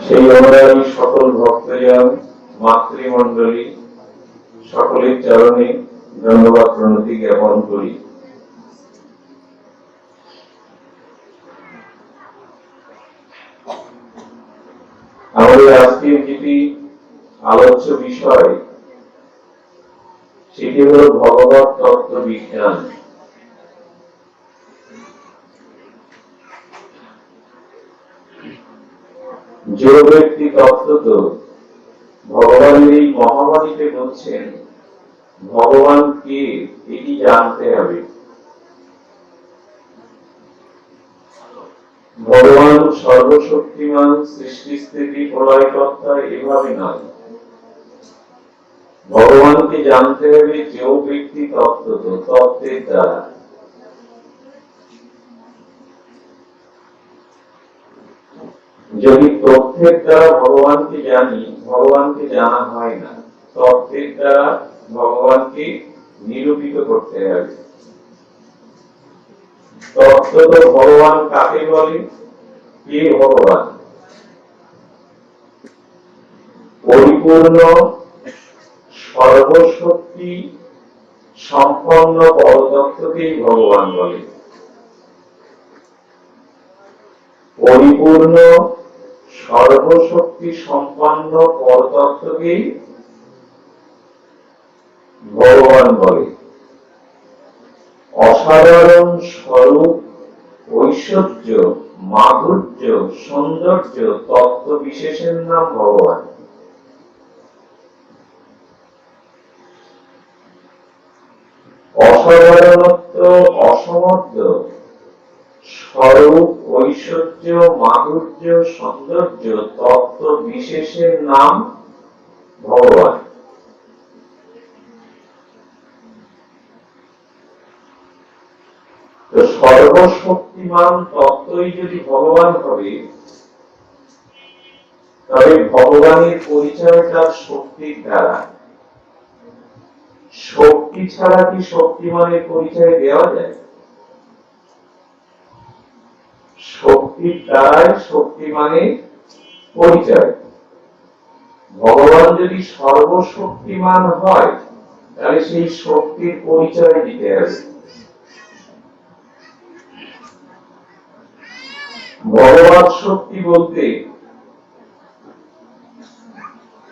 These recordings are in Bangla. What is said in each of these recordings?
সেই অনুরাগী সকল ভক্তজন মাতৃমণ্ডলী সকলের চরণে ধন্যবাদ প্রণতি জ্ঞাপন করি। আমাদের আজকের যেটি আলোচ্য বিষয় সেটি হল ভগবত তত্ত্ব বিজ্ঞান। যে ব্যক্তি তত্ত্বত ভগবানের এই মহামারীতে বলছেন ভগবান কে এটি জানতে হবে। ভগবান সর্বশক্তিমান, সৃষ্টি স্থিতি প্রলয়কর্তা এভাবে নয়। ভগবানকে জানতে হবে যে ব্যক্তি তত্ত্বত তত্ত্বের দ্বারা। যদি তথ্যের দ্বারা ভগবানকে জানি, ভগবানকে জানা হয় না। তত্ত্বের দ্বারা ভগবানকে নিরূপিত করতে হবে। তত্ত্বত ভগবান কাকে বলে? কে ভগবান? পরিপূর্ণ সর্বশক্তি সম্পন্ন পরতত্ত্বকেই ভগবান বলে। পরিপূর্ণ সর্বশক্তি সম্পন্ন পরতত্ত্বকেই ভগবান বলে। অসাধারণ স্বরূপ, ঐশ্বর্য, মাধুর্য, সৌন্দর্য তত্ত্ব বিশেষের নাম ভগবান। অসাধারণত্ব, অসমর্থ স্বরূপ, ঐশ্বর্য, মাধুর্য, সৌন্দর্য তত্ত্ব বিশেষের নাম ভগবান। তো সর্বশক্তিমান তত্ত্বই যদি ভগবান হবে, তবে ভগবানের পরিচয়টা শক্তির দ্বারা। শক্তি ছাড়া কি শক্তিমানের পরিচয় দেওয়া যায়? শক্তির দ্বারাই শক্তিমানের পরিচয়। ভগবান যদি সর্বশক্তিমান হয়, তাহলে সেই শক্তির পরিচয় দিতে হবে। ভগবত শক্তি বলতে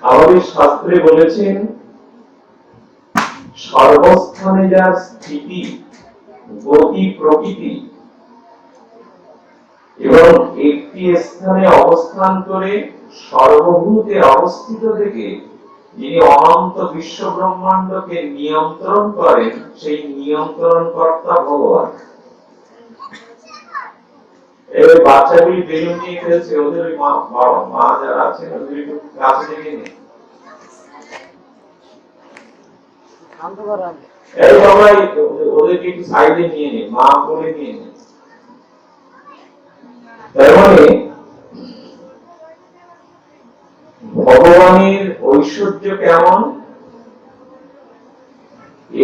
আমাদের শাস্ত্রে বলেছেন সর্বস্থানে যার স্থিতি, গতি, প্রকৃতি এবং একটি স্থানে অবস্থান করে সর্বভূতে অবস্থিত থেকে যিনি অনন্ত বিশ্ব ব্রহ্মাণ্ডকে নিয়ন্ত্রণ করেন, সেই নিয়ন্ত্রণ কর্তা ভগবান। এবার বাচ্চাগুলি বেলুন নিয়ে খেলছে, ওদের মা যারা আছেন ওদের একটু কাছে থেকে নেই। এই সবাই ওদেরকে একটু সাইডে নিয়ে নে, মা বলে নিয়ে নে। তার মানে ভগবানের ঐশ্বর্য কেমন?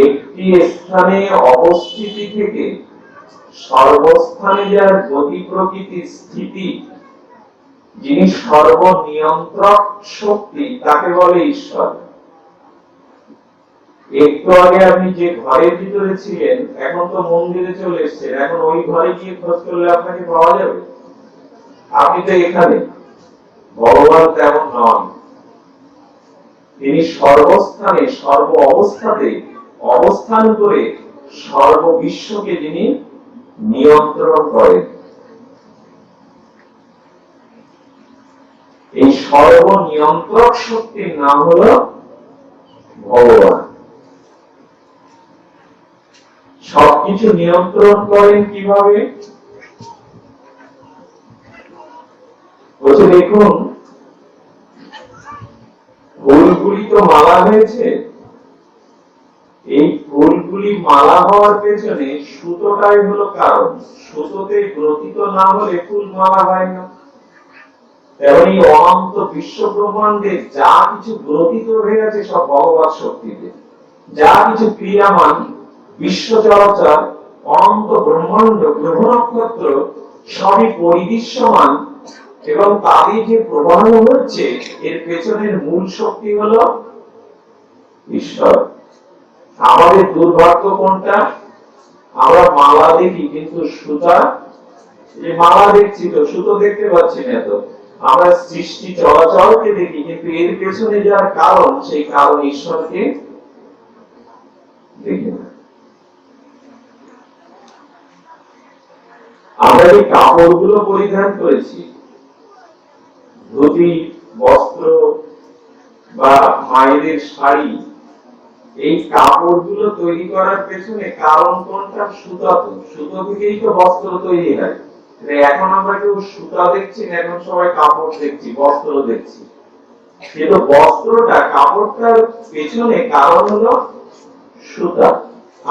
একটি স্থানে অবস্থিতি থেকে সর্বস্থানে যার গতি, প্রকৃতি, স্থিতি, যিনি সর্বনিয়ন্ত্রক শক্তি, তাকে বলে ঈশ্বর। একটু আগে আপনি যে ঘরের ভিতরে ছিলেন, এখন তো মন্দিরে চলে এসেছেন, এখন ওই ঘরে গিয়ে খোঁজ করলে আপনাকে পাওয়া যাবে? আপনি তো এখানে। ভগবান তেমন নন। তিনি সর্বস্থানে, সর্ব অবস্থাতে অবস্থান করে সর্ববিশ্বকে যিনি নিয়ন্ত্রণ করেন। এই সর্বনিয়ন্ত্রক শক্তির নাম হল ভগবান। সবকিছু নিয়ন্ত্রণ করেন কিভাবে? বলছে দেখুন, ফুলগুলি তো মালা হয়েছে, এই ফুলগুলি মালা হওয়ার পেছনে সুতোটাই হলো কারণ। সুতোতে গ্রথিত না হলে ফুল মালা হয় না। তেমনি অনন্ত বিশ্ব ব্রহ্মাণ্ডে যা কিছু গ্রথিত হয়ে আছে সব ভগবত শক্তিতে। যা কিছু ক্রিয়ামান বিশ্ব চরাচর, অনন্ত ব্রহ্মাণ্ড, গ্রহ নক্ষত্র সবই পরিদৃশ্যমান এবং তাদের যে প্রবাহ হচ্ছে এর পেছনের মূল শক্তি হলো ঈশ্বর। আমাদের দুর্ভাগ্য কোনটা, আমরা মালা দেখি কিন্তু সুতা, যে মালা দেখছি তো সুতো দেখতে পাচ্ছি না। তো আমরা সৃষ্টি চলাচলকে দেখি কিন্তু এর পেছনে যার কারণ সেই কারণ ঈশ্বরকে দেখি না। আমরা যে কাপড়গুলো পরিধান করেছি, ধুতি, বস্ত্র বা মায়েদের শাড়ি, এই কাপড়গুলো তৈরি করার পেছনে কারণ কোনটা? সুতা। তো সুতো থেকেই তো বস্ত্র তৈরি হয়। এখন আমরা কেউ সুতা দেখছি না, এখন সবাই কাপড় দেখছি, বস্ত্র দেখছি। কিন্তু বস্ত্রটা, কাপড়টার পেছনে কারণ হলো সুতা।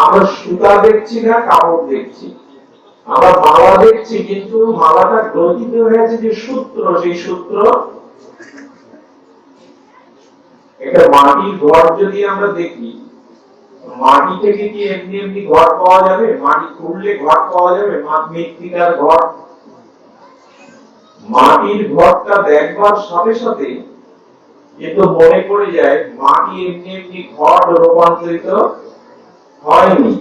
আমরা সুতা দেখছি না, কাপড় দেখছি। আমরা মালা দেখছি কিন্তু মালাটা গ্রথিত হয়েছে যে সূত্র, সেই সূত্র। একটা মাটির ঘর যদি আমরা দেখি, মাটি থেকে কি এমনি এমনি ঘর পাওয়া যাবে? মাটি খুঁড়লে ঘর পাওয়া যাবে? মৃত্তিকার ঘর। মাটির ঘরটা দেখবার সাথে সাথে কিন্তু মনে পড়ে যায় মাটি এমনি এমনি ঘর রূপান্তরিত হয়নি।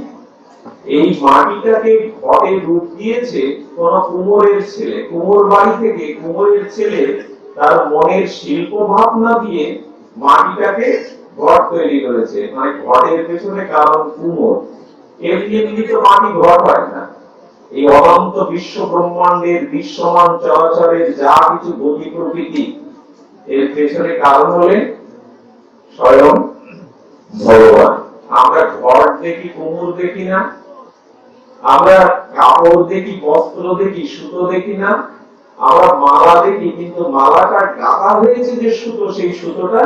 এই মাটিটাকে ঘরে রূপ দিয়েছে কোন কুমোরের ছেলে। কুমোর বাড়ি থেকে কুমোরের ছেলে তার মনের শিল্প ভাবনা দিয়ে মাটিটাকে ঘর তৈরি করেছে। মানে ঘরের পেছনে কারণ কুমোর। এমনি এমনি তো মাটি ঘর হয় না। এই অনন্ত বিশ্ব ব্রহ্মাণ্ডের দৃশ্যমান চরাচরের যা কিছু গতি প্রকৃতি, এর পেছনে কারণ হলেন স্বয়ং ভগবান। আমরা ঘর দেখি, কুমোর দেখি না। আমরা কাপড় দেখি, বস্ত্র দেখি, সুতো দেখি না। আমরা মালা দেখি কিন্তু মালাটা গাঁথা হয়েছে যে সুতো, সেই সুতোটা।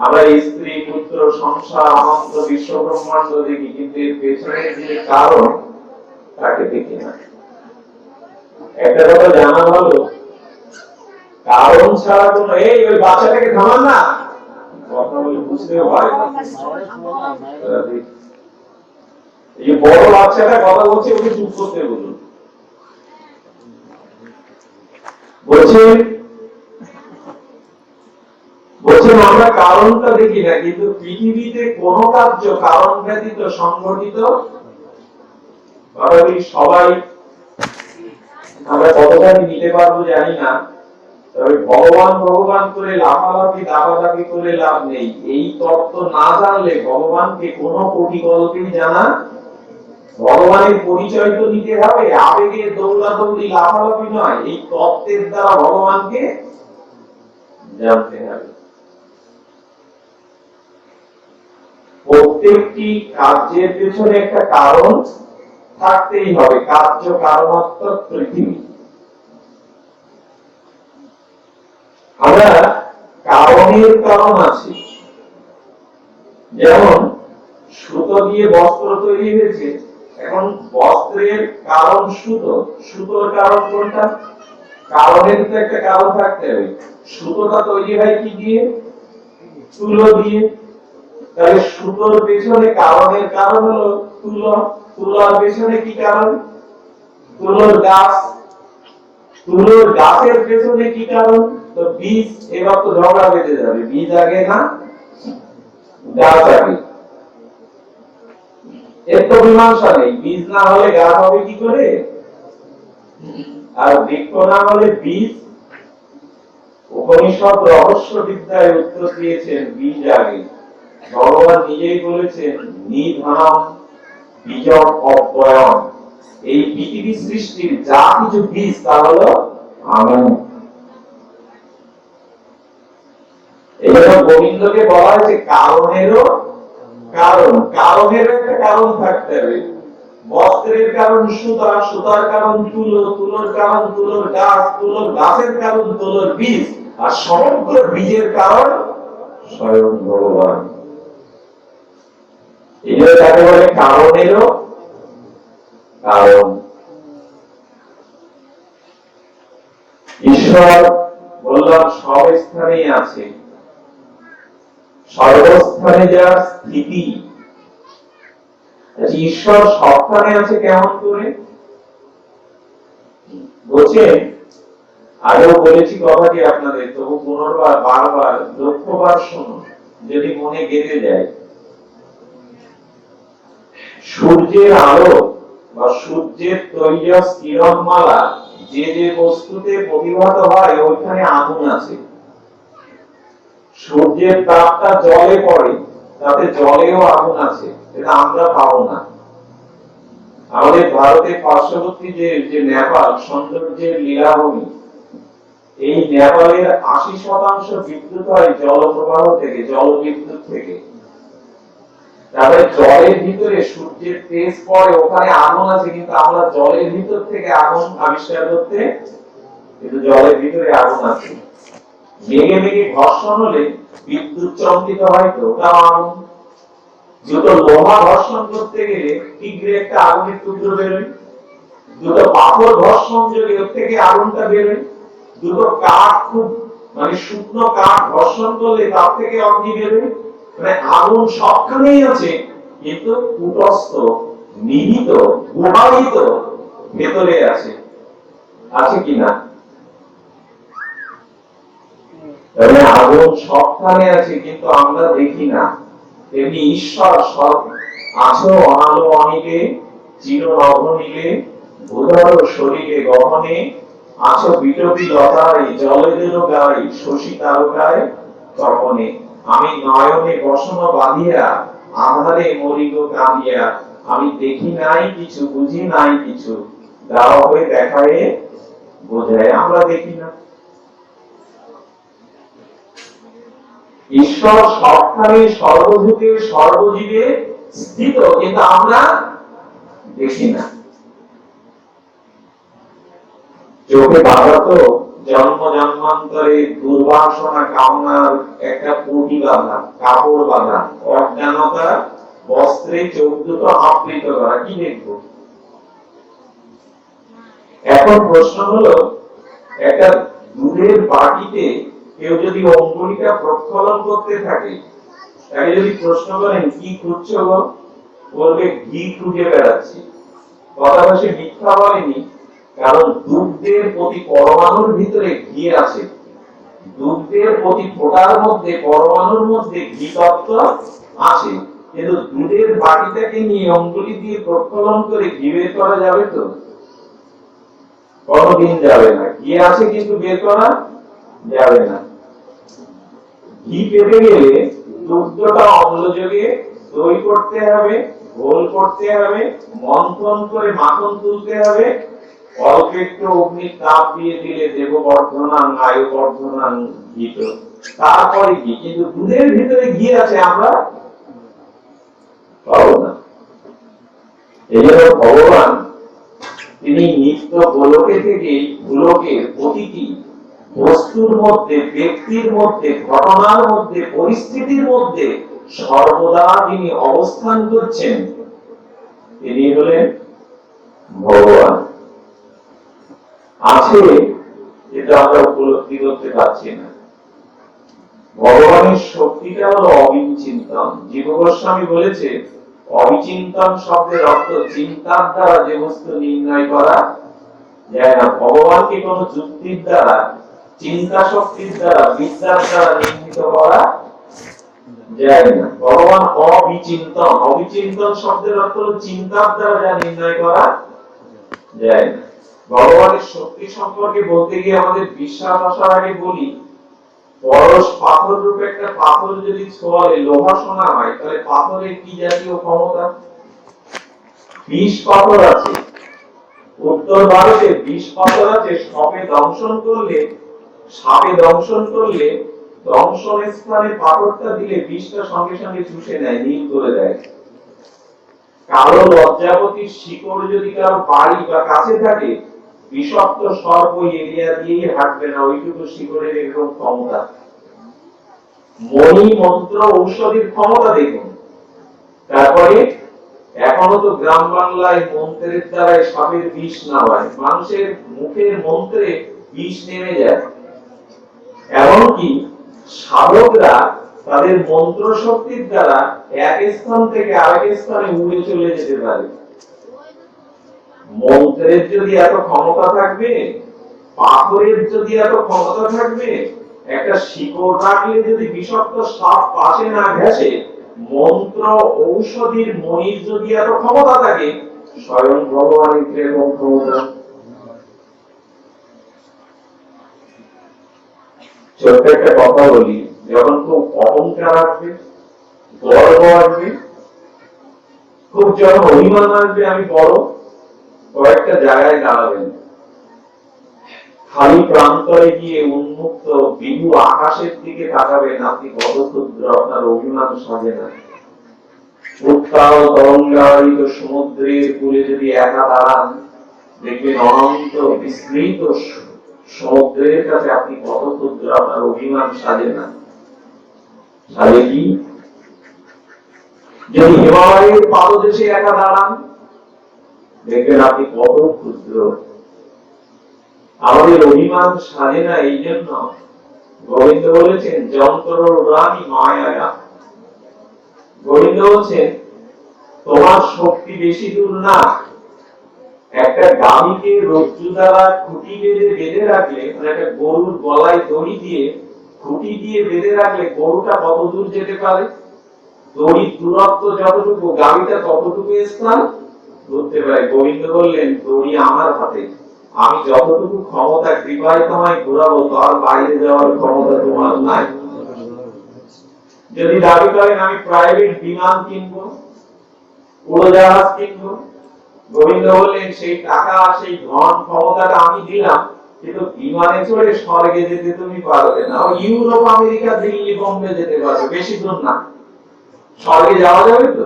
আমরা স্ত্রী, পুত্র, সংসার, অনন্ত বিশ্ব ব্রহ্মাণ্ড দেখি কিন্তু এর পেছনে যে কারণ তাকে দেখি না। একটা কথা জানা ভালো, কারণ ছাড়া কোন, এই ওই বাচ্চাটাকে থামান না, কথা বলে বুঝতেও পারে না। এই বড় বাচ্চাটা কথা বলছে, ওকে চুপ করতে বলুন। বলছেন আমরা কারণটা দেখি না কিন্তু পৃথিবীতে কোন কার্য কারণ ব্যতীত সংঘটিত সবাই আমরা কতখানি নিতে পারবো জানি না। তবে ভগবান ভগবান করে লাফালাফি দাবাদাবি করে লাভ নেই। এই তত্ত্ব না জানলে ভগবানকে কোনো কোটি কল্পেই জানা, ভগবানের পরিচয় তো নিতে হবে, আবেগের দৌড়াদৌড়ি লাফালাফি নয়, এই তত্ত্বের দ্বারা ভগবানকে জানতে হবে। প্রত্যেকটি কার্যের পেছনে একটা কারণ থাকতেই হবে। কার্য কারণাত্মক পৃথিবী। আমরা কারণের কারণ আছে, যেমন সুতো দিয়ে বস্ত্র তৈরি হয়েছে। এখন বস্ত্রের কারণ সুতো, সুতোর কারণ কোনটা? কারণের তো একটা কারণ থাকতে হবে। সুতোটা তৈরি হয় কি দিয়ে? তুলো দিয়ে। তাহলে সুতোর পেছনে কারণের কারণ হলো তুলো। তুলোর পেছনে কি কারণ? তুলোর গাছ। তুলোর গাছের পেছনে কি কারণ? তো বীজ। এবার তো ঝগড়া বেঁধে যাবে, বীজ আগে না গাছ আগে। এর তো মীমাংসা নেই, বীজ না হলে গাছ হবে কি করে? আর বৃক্ষ না হলে বীজ। উপনিষদ রহস্য বিদ্যায় উত্তর দিয়েছেন বীজ আগে। ভগবান নিজেই বলেছেন নিধানম বীজম অব্যয়ম। এই পৃথিবী সৃষ্টির যা কিছু বীজ তা হলো আমি। এই জন্য গোবিন্দকে বলা হয়েছে কারণেরও কারণ। কারণের একটা কারণ থাকতে হবে। বস্ত্রের কারণ সুতা, সুতার কারণ তুলো, তুলোর কারণ তুলোর গাছ, তুলোর গাছের কারণ তুলোর বীজ, আর সমগ্র বীজের কারণ স্বয়ং ভগবান। এই তাকে বলে কারণেরও কারণ। ঈশ্বর বললাম সব স্থানেই আছে, সর্বস্থানে যার স্থিতি। ঈশ্বর সবখানে আছে কেমন করে? বলছেন আগেও বলেছি কথাটি আপনাদের, তবু পুনর্বার বারবার লক্ষ্যবার শুনুন, যদি মনে গেঁথে যায়। সূর্যের আলো বা সূর্যের তৈরি কিরণমালা যে যে বস্তুতে প্রতিভাত হয় ওইখানে আগুন আছে। সূর্যের তাপটা জলে পড়ে, তাতে জলেও আগুন আছে, এটা আমরা পাবো না। আমাদের ভারতের পার্শ্ববর্তী যে নেপাল, সৌন্দর্যের লীলাভূমি, এই নেপালের ৮০% বিদ্যুৎ হয় জলপ্রবাহ থেকে, জলবিদ্যুৎ থেকে। তারপরে জলের ভিতরে সূর্যের তেজ পড়ে, ওখানে আগুন আছে, কিন্তু আমরা জলের ভিতর থেকে আগুন আবিষ্কার করতে, কিন্তু জলের ভিতরে আগুন আছে। মেঘে মেঘে ঘর্ষণ হলে বিদ্যুৎ চমকিত হয়, তো ওটাও আগুন। দুটো লোহা ঘর্ষণ করতে গেলে তীব্র একটা আগুনের টুকরো বেরোয়, দুটো পাথর ঘর্ষণ যোগে ওর থেকে আগুনটা বেরোয়, দুটো কাঠ খুব শুকনো কাঠ ঘর্ষণ করলে তার থেকে অগ্নি বেরোয়। আগুন সবখানেই আছে, কিন্তু কুটস্থ, নিহিত, গুহায়িত ভেতরে আছে। আছে কিনা? আগুন সবখানে আছে, কিন্তু আমরা দেখি না। তেমনি ঈশ্বর সব আছো অনালো অনিকে, চির নভনীলে, উদার শরীরে গহনে, আছো বিটপি লতায়, জলে দিল গাই, শশী তারকায় তপনে। আমি নয়নে বসন বাঁধিয়া, আধারে মরিগ কাঁদিয়া, আমি দেখি নাই কিছু, বুঝি নাই কিছু, দাও হয়ে দেখায় বোঝায়। আমরা দেখি না। ঈশ্বর সবখানে, সর্বভূতে, সর্বজীবে স্থিত, কিন্তু আমরা দেখি না। চোখে বাধা তো জন্ম জন্মান্তরে দুর্বাসনা কামনার একটা পটি বাঁধা, কাপড় বাঁধা, অজ্ঞানতা বস্ত্রে চোখ দুটো আবৃত করা, কি দেখবো? এখন প্রশ্ন হলো, একটা দুধের বাটিতে কেউ যদি অঙ্গুলিটা প্রক্ষালন করতে থাকে, তাকে যদি প্রশ্ন করেন কি খুঁজছো, বলবে ঘি খুঁজে বেড়াচ্ছি। কথাটা সে মিথ্যা বলেনি, কারণ দুধের প্রতি পরমাণুর ভিতরে ঘি আছে। দুধের প্রতি ফোঁটার মধ্যে, পরমাণুর মধ্যে ঘি তত্ত্ব আছে, কিন্তু দুধের বাটিটাকে নিয়ে অঙ্গুলি দিয়ে প্রক্ষালন করে ঘি বের করা যাবে তো? কোনদিন যাবে না। ঘি আছে কিন্তু বের করা যাবে না। ঘি পেতে গেলে দুগ্ধটা অম্লযোগে দই করতে হবে, ঘোল করতে হবে, মন্থন করে মাখন তুলতে হবে, অল্প একটু অগ্নির তাপ দিয়ে দিলে দেববর্ধনাং আয়ুবর্ধনাং ঘি, তারপরে ঘি। কিন্তু দুধের ভিতরে ঘি আছে, আমরা পাবো না। এই জন্য ভগবান তিনি নিত্য গোলকে থেকে গোলকের প্রতিটি বস্তুর মধ্যে, ব্যক্তির মধ্যে, ঘটনার মধ্যে, পরিস্থিতির মধ্যে সর্বদা তিনি অবস্থান করছেন। তিনি হলেন ভগবান। আছে, যেটা আমরা উপলব্ধি করতে পারছি না। ভগবানের শক্তিটা হলো অবিচিন্তন। জীব গোস্বামী বলেছে, অবিচিন্তন শব্দের অর্থ চিন্তার দ্বারা যে বস্তু নির্ণয় করা যায় না। ভগবানকে কোন যুক্তির দ্বারা, চিন্তা শক্তির দ্বারা, বিদ্যার দ্বারা নির্ণীত করা যায় না। ভগবান অবিচিন্তন। অবিচিন্তন শব্দের অর্থ হলো চিন্তার দ্বারা যা নির্ণয় করা যায় না। ভগবানের শক্তি সম্পর্কে বলতে গিয়ে আমাদের বিশ্বাস আসার আগে বলি, পরশ পাথর রূপে একটা পাথর যদি ছোঁয়ালে লোহা সোনা হয়, তাহলে পাথরের কি জাতীয় ক্ষমতা? বিষ পাথর আছে, উত্তর ভারতে বিষ পাথর আছে। সাপে দংশন করলে দংশন স্থানে পাথরটা দিলে বিষটা সঙ্গে সঙ্গে চুষে নেয়, নীল করে দেয়। কালো লজ্জাবতীর শিকড় যদি কারো বাড়ি বা কাছে থাকে, বিষাক্ত সর্প এরিয়া দিয়েই হাঁটবে না, ওইটুকু শিকড়ের এরকম ক্ষমতা। মণি মন্ত্র ঔষধির ক্ষমতা দেখুন। তারপরে এখনো তো গ্রাম বাংলায় মন্ত্রের দ্বারাই সাপের বিষ না হয়, মানুষের মুখের মন্ত্রে বিষ নেমে যায়। এমনকি সাধকরা তাদের মন্ত্র শক্তির দ্বারা এক স্থান থেকে আরেক স্থানে উড়ে চলে যেতে পারে। মন্ত্রের যদি এত ক্ষমতা থাকবে, পাথরের যদি এত ক্ষমতা থাকবে, একটা শিকড় রাখলে যদি বিষাক্ত সাপ পাশে না ঘেঁষে, মন্ত্র ঔষধির মণির যদি এত ক্ষমতা থাকে, স্বয়ং ভগবানের কিরকম ক্ষমতা। ছোট্ট একটা কথা বলি, যখন খুব অহংকার আসবে, গর্ব আসবে, খুব যখন অভিমান আসবে, আমি বড়, কয়েকটা জায়গায় দাঁড়াবেন, খালি প্রান্তরে গিয়ে উন্মুক্ত বিহু আকাশের দিকে তাকাবেন, আপনি কত ক্ষুদ্র, আপনার অভিমান সাজে না। উত্তাল তরঙ্গায়িত সমুদ্রের কূলে যদি একা দাঁড়ান, দেখবেন অনন্ত বিস্তৃত সমুদ্রের কাছে আপনি কত ক্ষুদ্র, আপনার অভিমান সাজে না। সাজে কি? যদি হিমালয়ের পাদদেশে একা দাঁড়ান, দেখবেন আপনি কত ক্ষুদ্র। আমাদের অভিমান সাজে না, এই জন্য গোবিন্দ বলেছেন যন্ত্র রানী মায়া। গোবিন্দ বলছেন তোমার শক্তি বেশি দূর না। একটা গামীকে রজ্জু দ্বারা খুঁটি বেঁধে রাখলে, মানে একটা গরুর গলায় দড়ি দিয়ে খুঁটি দিয়ে বেঁধে রাখলে গরুটা কত দূর যেতে পারে? দড়ির দূরত্ব যতটুকু, গামীটা ততটুকু স্থান ধরতে পারে। গোবিন্দ বললেন দড়ি আমার হাতে, আমি যতটুকু ক্ষমতা কৃপায় তোমায় ঘোরাবো, তার বাইরে যাওয়ার ক্ষমতা তোমার নাই। যদি দাবি করেন আমি প্রাইভেট বিমান কিনবো, উড়োজাহাজ কিনবো, গোবিন্দ বললেন সেই টাকা, সেই ধন ক্ষমতাটা আমি দিলাম, কিন্তু বিমানে চড়ে স্বর্গে যেতে তুমি পারবে না। ইউরোপ, আমেরিকা, দিল্লি, বোম্বে যেতে পারবে, বেশি দূর না। স্বর্গে যাওয়া যাবে তো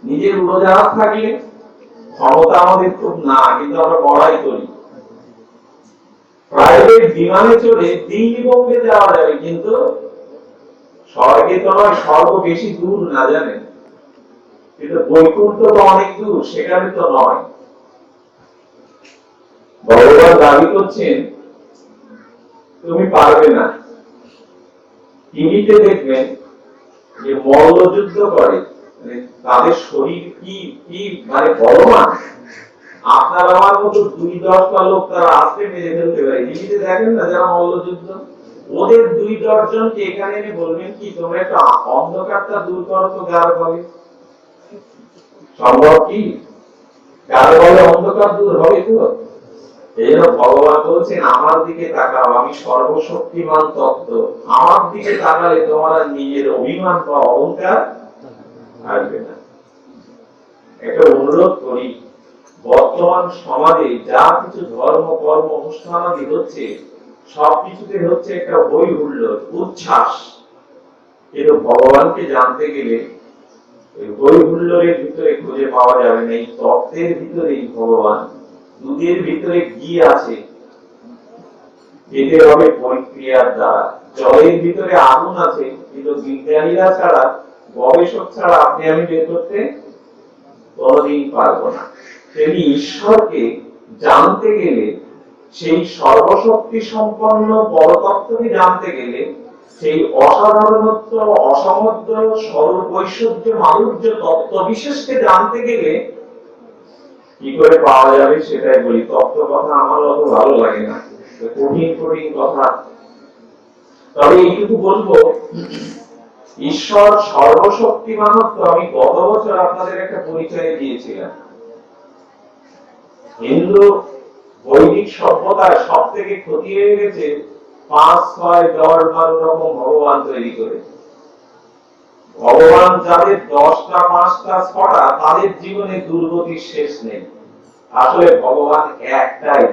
নিজের উড়োজাহাজ থাকলে। ক্ষমতা আমাদের খুব না, কিন্তু আমরা বড়াই করি। প্রাইভেট বিমানে চড়ে দিল্লি, বোম্বে যাওয়া যাবে, কিন্তু স্বর্গে তো নয়, স্বর্গ বেশি দূর না, জানেন? কিন্তু বৈকুণ্ঠ তো অনেক দূর, সেখানে তো নয়। ভগবান দাবি করছেন তুমি পারবে না। টিভিতে দেখবেন যে মল্লযুদ্ধ করে, মানে তাদের শরীর কি কি মানে বলবান, আপনার আমার মতো 2-10টা লোক তারা আস্তে মেরে ফেলতে পারে। টিভিতে দেখেন না যারা মল্লযুদ্ধ, ওদের 2-10 জনকে এখানে এনে বলবেন কি তোমরা একটা অন্ধকারটা দূর করো তো গার বলে, সম্ভব কি? গার বলে অন্ধকার দূর হবে তো? এই জন্য ভগবান বলছেন আমার দিকে তাকাও, আমি সর্বশক্তিমান তত্ত্ব, আমার দিকে তাকালে তোমার নিজের অভিমান বা অহংকার আসবে না। একটা অনুরোধ করি, বর্তমান সমাজে যা কিছু ধর্ম কর্ম অনুষ্ঠান আদি হচ্ছে, সবকিছুতে হচ্ছে একটা হই হুল্লোড়, উচ্ছ্বাস। কিন্তু ভগবানকে জানতে গেলে হই হুল্লোড়ের ভিতরে খুঁজে পাওয়া যাবে না। এই তত্ত্বের ভিতরেই ভগবান। দুধের ভিতরে ঘি আছে, খেতে হবে প্রক্রিয়ার দ্বারা। জলের ভিতরে আগুন আছে, কিন্তু বিজ্ঞানীরা ছাড়া, গবেষক ছাড়া আপনি আমি বের করতে কোনদিন পারবো না। তেমনি ঈশ্বরকে জানতে গেলে, সেই সর্বশক্তি সম্পন্ন পরতত্ত্বকে জানতে গেলে, সেই অসাধারণত্ব, অসমত্ব, সর্বৈশ্বর্য, মাধুর্য তত্ত্ব বিশেষকে জানতে গেলে কি করে পাওয়া যাবে সেটাই বলি। তত্ত্ব কথা আমার অত ভালো লাগে না, কঠিন কঠিন কথা। তবে এইটুকু বলবো, ঈশ্বর সর্বশক্তিমানত্ব আমি গত বছর আপনাদের একটা পরিচয় দিয়েছিলাম। হিন্দু বৈদিক সভ্যতায় সব থেকে ক্ষতি হয়ে গেছে 5, 6, 10, 12 রকম ভগবান তৈরি করে। ভগবান যাদের 10টা, 5টা, 6টা, তাদের জীবনে দুর্গতির শেষ নেই। আসলে ভগবান একটাই।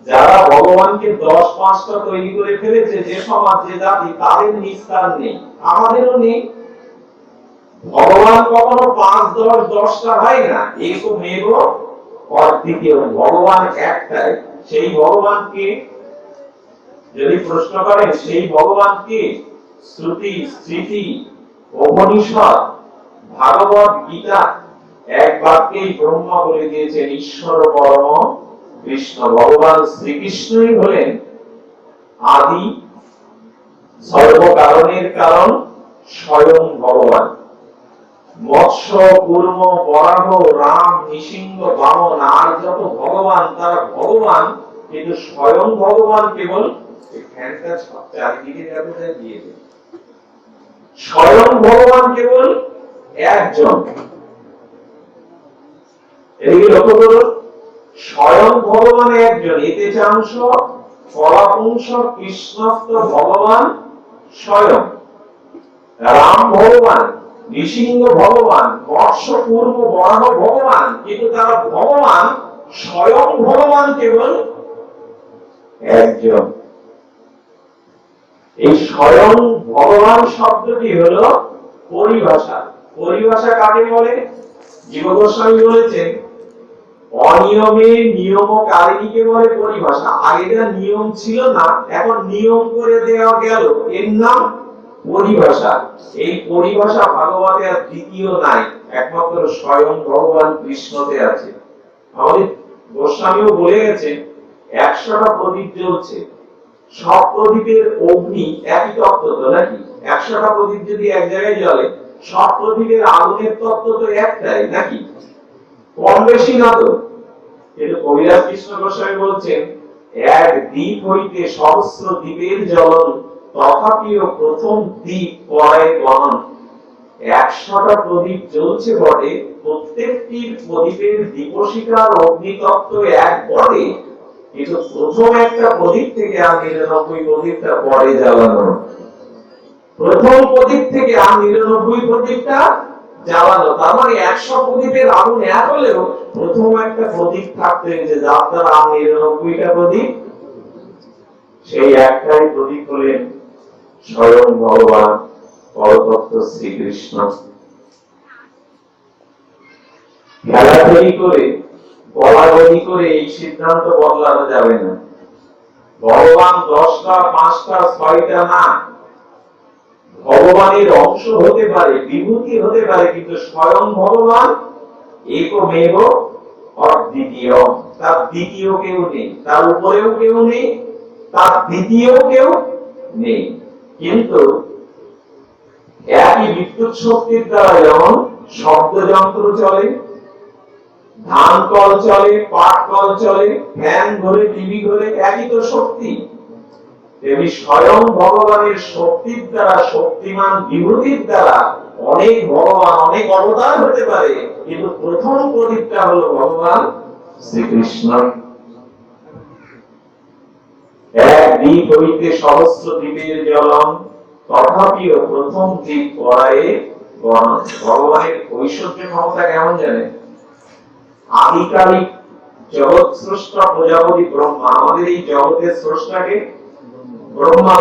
যারা ভগবানকে 10-5টা তৈরি করে ফেলেছে, যে সমাজ, যে জাতি, তাদের নিস্তার নেই, আমাদেরও নেই। ভগবান কখনো 5, 10, 10টা হয় না। একো মেব অদ্বিতীয়, ভগবান একটাই। সেই ভগবানকে যদি প্রশ্ন করেন, সেই ভগবানকে শ্রুতি, স্মৃতি, উপনিষদ, ভাগবত, গীতা এক বাক্যেই ব্রহ্মা বলে দিয়েছেন ঈশ্বর পরম কৃষ্ণ। ভগবান শ্রীকৃষ্ণই হলেন আদি, সর্বকারণের কারণ, স্বয়ং ভগবান। মৎস্য, কুর্ম, বরাহ, রাম, নৃসিংহ, বামন আর যত ভগবান, তারা ভগবান, কিন্তু স্বয়ং ভগবান কেবল ফ্যানটা চারিদিকে দিয়ে দেন। স্বয়ং ভগবান কেবল একজন। এদিকে লক্ষ্য করুন, স্বয়ং ভগবান একজন। এতে চাংশ ফলাপুংস কৃষ্ণস্ত ভগবান স্বয়ং। রাম ভগবান, নৃসিংহ ভগবান, মৎস্য পূর্ব বরাহ ভগবান, কিন্তু তারা ভগবান স্বয়ং ভগবান কেবল একজন। এই স্বয়ং ভগবান শব্দটি হলো পরিভাষা। পরিভাষা কাকে বলে? জীব গোস্বামী বলেছেন, অনিয়মে নিয়মকারিণীকে বলে পরিভাষা। আগে যা নিয়ম ছিল না, এখন নিয়ম করে দেওয়া গেল, এর নাম পরিভাষা। এই পরিভাষা ভাগবতে আর দ্বিতীয় নাই, একমাত্র স্বয়ং ভগবান কৃষ্ণতে আছে। আমাদের গোস্বামীও বলে গেছেন, 100টা প্রদীপ জ্বলছে, সব প্রদীপের অগ্নি একই তত্ত্ব তো নাকি? 100টা প্রদীপ যদি এক জায়গায় জ্বলে, সব প্রদীপের আগুনের তত্ত্ব তো একটাই নাকি? কম বেশি না তো। কিন্তু কবিরাজ কৃষ্ণ গোস্বামী বলছেন, এক দ্বীপ হইতে সহস্র দ্বীপের জ্বলন, তথাপিও প্রথম দ্বীপ পরায় গণন। 100টা প্রদীপ জ্বলছে বটে, প্রত্যেকটির প্রদীপের দীপশিখার অগ্নিতত্ত্ব এক বটে, কিন্তু প্রথম একটা প্রদীপ থেকে আর 99 প্রদীপটা পরে জ্বালানো। প্রথম প্রদীপ থেকে আর 99 প্রদীপটা জ্বালানো। তার মানে 100 প্রদীপের আগুন এক হলেও প্রথম একটা প্রদীপ থাকতে যে যার দ্বারা আর 99টা প্রদীপ, সেই একটাই প্রদীপ হলেন স্বয়ং ভগবান পরতত্ত্ব শ্রীকৃষ্ণ। খেলাখেলি করে, বলাবলি করে এই সিদ্ধান্ত বদলানো যাবে না। ভগবান 10টা, 5টা, 6টা না। ভগবানের অংশ হতে পারে, বিভূতি হতে পারে, কিন্তু স্বয়ং ভগবান একমেব অদ্বিতীয়। তার দ্বিতীয় কেউ নেই, তার উপরেও কেউ নেই, তার দ্বিতীয় কেউ নেই। কিন্তু একই বিদ্যুৎ শক্তির দ্বারা যেমন শব্দযন্ত্র চলে, ধান কল চলে, পাট কল চলে, ফ্যান ঘোরে, টিভি ঘোরে, একই তো শক্তি। তেমনি স্বয়ং ভগবানের শক্তির দ্বারা, শক্তিমান বিভূতির দ্বারা অনেক ভগবান, অনেক অবতার হতে পারে, কিন্তু প্রথম প্রদীপটা হলো ভগবান শ্রীকৃষ্ণ। এক দ্বীপ হইতে সহস্র দ্বীপের জ্বলন, তথাপিও প্রথম দ্বীপ পরায়ে গণন। ভগবানের ঐশ্বর্য ক্ষমতা কেমন জানেন? আদিকালিক জগৎ স্রষ্টা প্রজাপতি ব্রহ্মা। আমাদের এই জগতের স্রষ্টাকে ব্রহ্মা।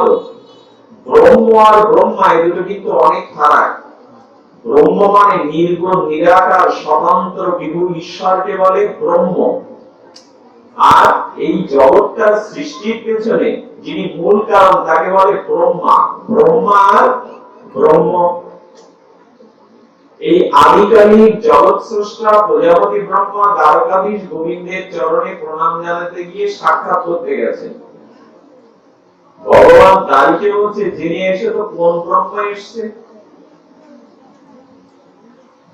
ব্রহ্ম আর ব্রহ্মা এই দুটো কিন্তু অনেক ফারাক। ব্রহ্ম মানে নির্গুণ, নিরাকার, স্বতন্ত্র বিভু ঈশ্বরকে বলে ব্রহ্ম। আর এই জগৎটার সৃষ্টির পেছনে যিনি মূল কারণ, তাকে বলে ব্রহ্মা। ব্রহ্মা আর ব্রহ্ম। এই আদিকালিক জগৎ স্রষ্টা প্রজাপতি ব্রহ্মা দ্বারকাধীশ গোবিন্দের চরণে প্রণাম জানাতে গিয়ে সাক্ষাৎ করতে গেছেন। ভগবান দ্বারিকে বলছে, যিনি এসে তো কোন ব্রহ্মা এসছে?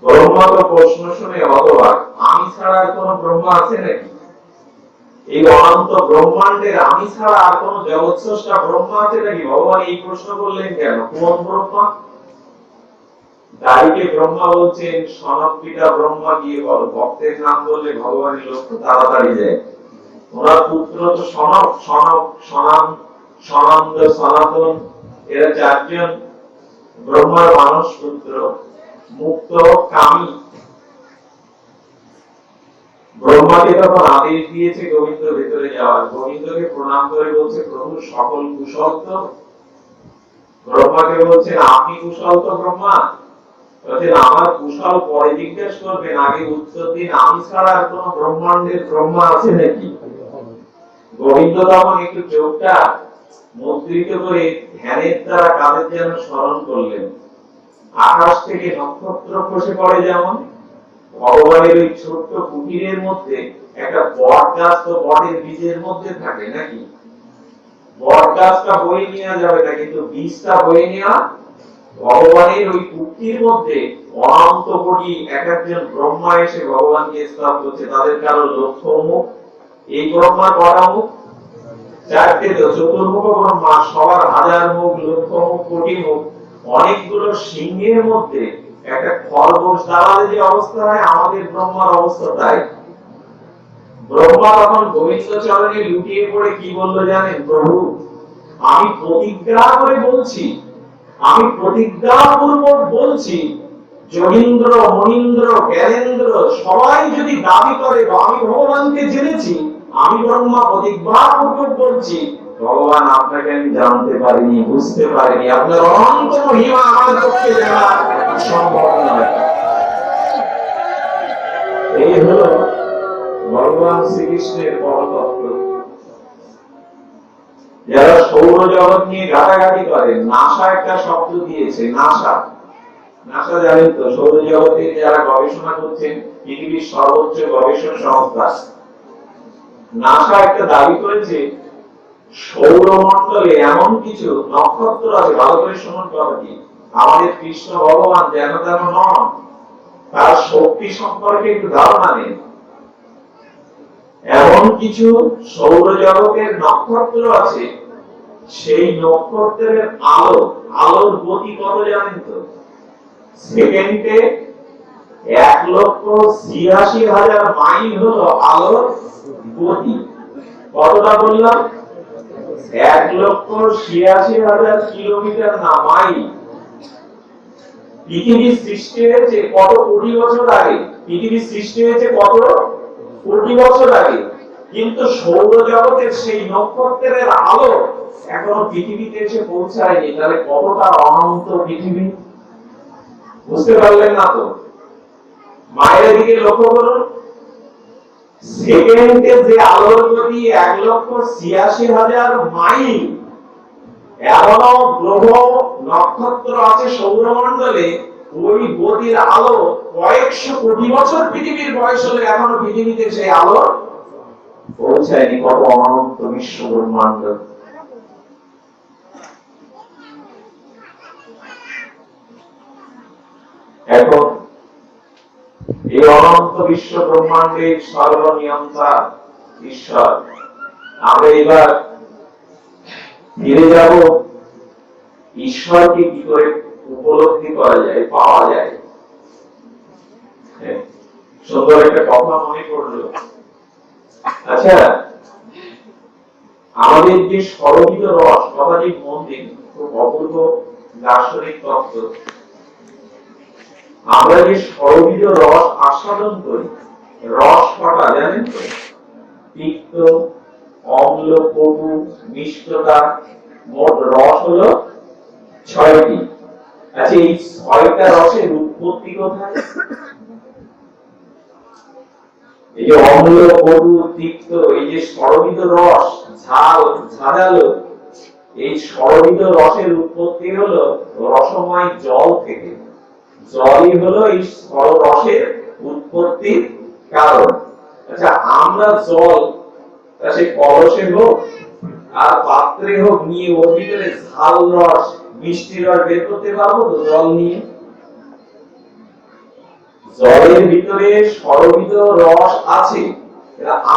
ব্রহ্মা তো প্রশ্ন শুনে হতবাক, আমি ছাড়া আর কোন ব্রহ্মা আছে নাকি? এই অনন্ত ব্রহ্মাণ্ডের আমি ছাড়া আর কোন জগৎ স্রষ্টা ব্রহ্মা আছে নাকি? ভগবান এই প্রশ্ন করলেন কেন? কোন ব্রহ্মা? দাঁড়িয়ে ব্রহ্মা বলছেন, সনক পিতা ব্রহ্মা গিয়ে বল। ভক্তের নাম বললে ভগবানের লক্ষ্য তাড়াতাড়ি যায়। ওনার পুত্র তো সনক, সনক, সনাম, সনন্দ, সনাতন, এরা 4 জন ব্রহ্মার মানস পুত্র, মুক্ত, কামী। ব্রহ্মাকে তখন আদেশ দিয়েছে গোবিন্দ ভেতরে যাওয়ার। গোবিন্দকে প্রণাম করে বলছে, প্রভু সকল কুশল তো? ব্রহ্মাকে বলছেন, আপনি কুশল তো ব্রহ্মা? বলছেন, আমার কুশল পরে জিজ্ঞেস করবেন, আগে উত্তর দিন, আমি ছাড়া আর কোন ব্রহ্মাণ্ডের ব্রহ্মা আছে নাকি? গোবিন্দ তখন একটু চোখটা মুদ্রিত করে ধ্যানের দ্বারা কাদের যেন স্মরণ করলেন। আকাশ থেকে নক্ষত্র খসে পড়ে যেমন, ভগবানের ওই ছোট্ট কুটিরের মধ্যে একটা বট গাছ তো বটের বীজের মধ্যে থাকে নাকি? বট গাছটা বয়ে নেওয়া যাবে না, কিন্তু বীজটা বয়ে নেওয়া ভগবানের ওই কুটির মধ্যে। অনন্ত কোটি এক একজন ব্রহ্মা এসে ভগবানকে স্তব করছে। তাদের কারো লক্ষ্য মুখ। এই ব্রহ্মার কটা মুখ? চারটে তো, চতুর্মুখ ব্রহ্মা, সবার হাজার মুখ, লক্ষ মুখ, কোটি মুখ, অনেকগুলো সিংহের মধ্যে একটা খরগোশ দাঁড়ালে যে অবস্থা হয়, আমাদের ব্রহ্মার অবস্থা তাই। ব্রহ্মা তখন গোবিন্দ চরণে লুটিয়ে পড়ে কি বললো জানেন? প্রভু, আমি প্রতিজ্ঞা করে বলছি, আমি প্রতিজ্ঞাপূর্বক বলছি, যোগীন্দ্র, মনীন্দ্র, জ্ঞানেন্দ্র সবাই যদি দাবি করে আমি ভগবানকে জেনেছি, আমি ব্রহ্মা প্রতিজ্ঞাপূর্বক বলছি, ভগবান আপনাকে আমি জানতে পারিনি, বুঝতে পারিনি, আপনার অনন্ত মহিমা আমার পক্ষে জানা সম্ভব নয়। এই হলো ভগবান শ্রীকৃষ্ণের পরতত্ত্ব। যারা সৌরজগৎ নিয়ে ঘাটাঘাটি করে, নাসা একটা শব্দ দিয়েছে, নাসা। নাসা জানেন তো, সৌরজগতে যারা গবেষণা করছেন, পৃথিবীর সর্বোচ্চ গবেষণা সংস্থা। নাসা একটা দাবি করেছে, সৌরমণ্ডলে এমন কিছু নক্ষত্র আছে, ভালো করে শুনুন কথাটি, আমাদের কৃষ্ণ ভগবান যেন তেন নন, তার শক্তি সম্পর্কে একটু ধারণা নেই। এমন কিছু সৌরজগতের নক্ষত্র আছে, সেই নক্ষত্রের আলোর গতি কত জানেন তো? সেকেন্ডে 1,86,000 মাইল হলো আলোর গতি। কতটা বললাম? 1,86,000 কিলোমিটার না, মাইল। পৃথিবীর সৃষ্টি হয়েছে কত কোটি বছর আগে? পৃথিবীর সৃষ্টি হয়েছে কত কোটি বছর আগে, কিন্তু সৌরজগতের সেই নক্ষত্রের আলো এখনো পৃথিবীতে এসে পৌঁছায়নি। তাহলে কতটা অনন্ত পৃথিবী, বুঝতে পারলেন না তো? মায়ের দিকে লক্ষ্য করুন, সেকেন্ডে যে আলোর গতি 1,86,000 মাইল, এমনও গ্রহ নক্ষত্র আছে সৌরমণ্ডলে, ওই গতির আলো কয়েকশো কোটি বছর পৃথিবীর বয়স হলে এখনো পৃথিবীতে সেই আলো পৌঁছায়নি। কত অনন্ত বিশ্ব ব্রহ্মাণ্ড! এখন এই অনন্ত বিশ্ব ব্রহ্মাণ্ডের সর্বনিয়ন্তা ঈশ্বর। আমরা এবার ফিরে যাব ঈশ্বরকে কি করে উপলব্ধি করা যায়, পাওয়া যায়। সুন্দর একটা কথা মনে পড়লো। আচ্ছা, আমাদের যে সরবিত রস, কথাটি মন দিন, খুব অপূর্ব দার্শনিক তত্ত্ব। আমরা যে সরবিত রস আস্বাদন করি, রস কটা জানেন তো? তিক্ত, অম্ল, কটু, মিষ্টতা, মোট রস হলো 6টি। আচ্ছা, এই 6টা রসের উৎপত্তি কোথায়? এই যে অম্ল, কটু, তিক্ত, এই যে সরবিত রস, ঝাল, ঝাঁঝালো, এই সরবিত রসের উৎপত্তি হলো রসময় জল থেকে। জলই হলো এই রসের উৎপত্তির কারণ। আচ্ছা, আমরা জল সে কলসে হোক আর পাত্রে হোক নিয়ে ওর ভিতরে ঝাল রস, মিষ্টি রস বের করতে পারবো তো? জল নিয়ে জলের ভিতরে সরবিত রস আছে,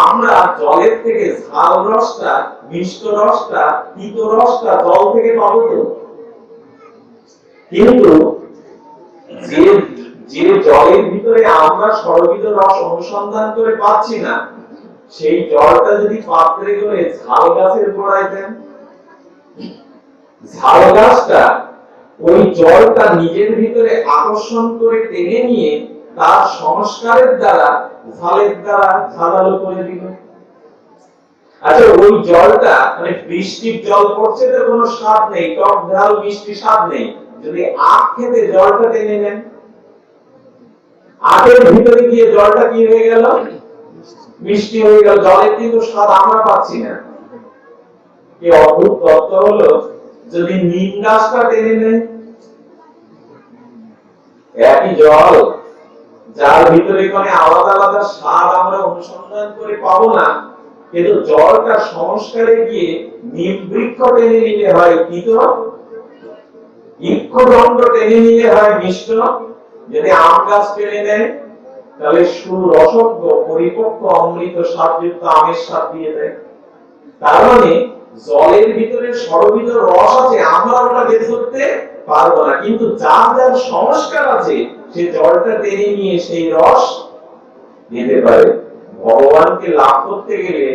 আমরা জলের থেকে ঝাল রসটা, মিষ্ট রসটা, তিত রসটা জল থেকে পাবো তো? কিন্তু যে জলের ভিতরে আমরা সরবিত রস অনুসন্ধান করে পাচ্ছি না, সেই জলটা যদি পাত্রে করে ঝাল গাছের গোড়ায় দেন, ঝাল গাছটা ওই জলটা নিজের ভিতরে আকর্ষণ করে টেনে নিয়ে তার সংস্কারের দ্বারা, ঝালের দ্বারা ঝাঁঝালো করে দিল। আচ্ছা, ওই জলটা মানে বৃষ্টির জল পড়ছে, তো কোনো স্বাদ নেই, টক ঝাল মিষ্টি স্বাদ নেই। যদি আখ খেতে জলটা টেনে নেন, আখের ভিতরে গিয়ে জলটা কি হয়ে গেল? মিষ্টি হয়ে গেল। জলের কিন্তু স্বাদ আমরা পাচ্ছি না। কি অদ্ভুত তত্ত্ব হলো, যদি নিম গাছটা টেনে নেয়, একই জল, যার ভিতরে কোনো আলাদা আলাদা স্বাদ আমরা অনুসন্ধান করে পাবো না, কিন্তু জলটা সংস্কারে গিয়ে নিম বৃক্ষ টেনে নিলে হয় তিত, ইক্ষদণ্ড টেনে নিলে হয় মিষ্ট, যদি আম গাছ টেনে নেয় তাহলে সুরসজ্ঞ পরিপক্ক অমৃত স্বাদযুক্ত আমের স্বাদ দিয়ে দেয়। তার মানে জলের ভিতরে সরবিত রস আছে, আমরা ওটা বের করতে পারবো না, কিন্তু যার যার সংস্কার আছে সে জলটা টেনে নিয়ে সেই রস নিতে পারে। ভগবানকে লাভ করতে গেলে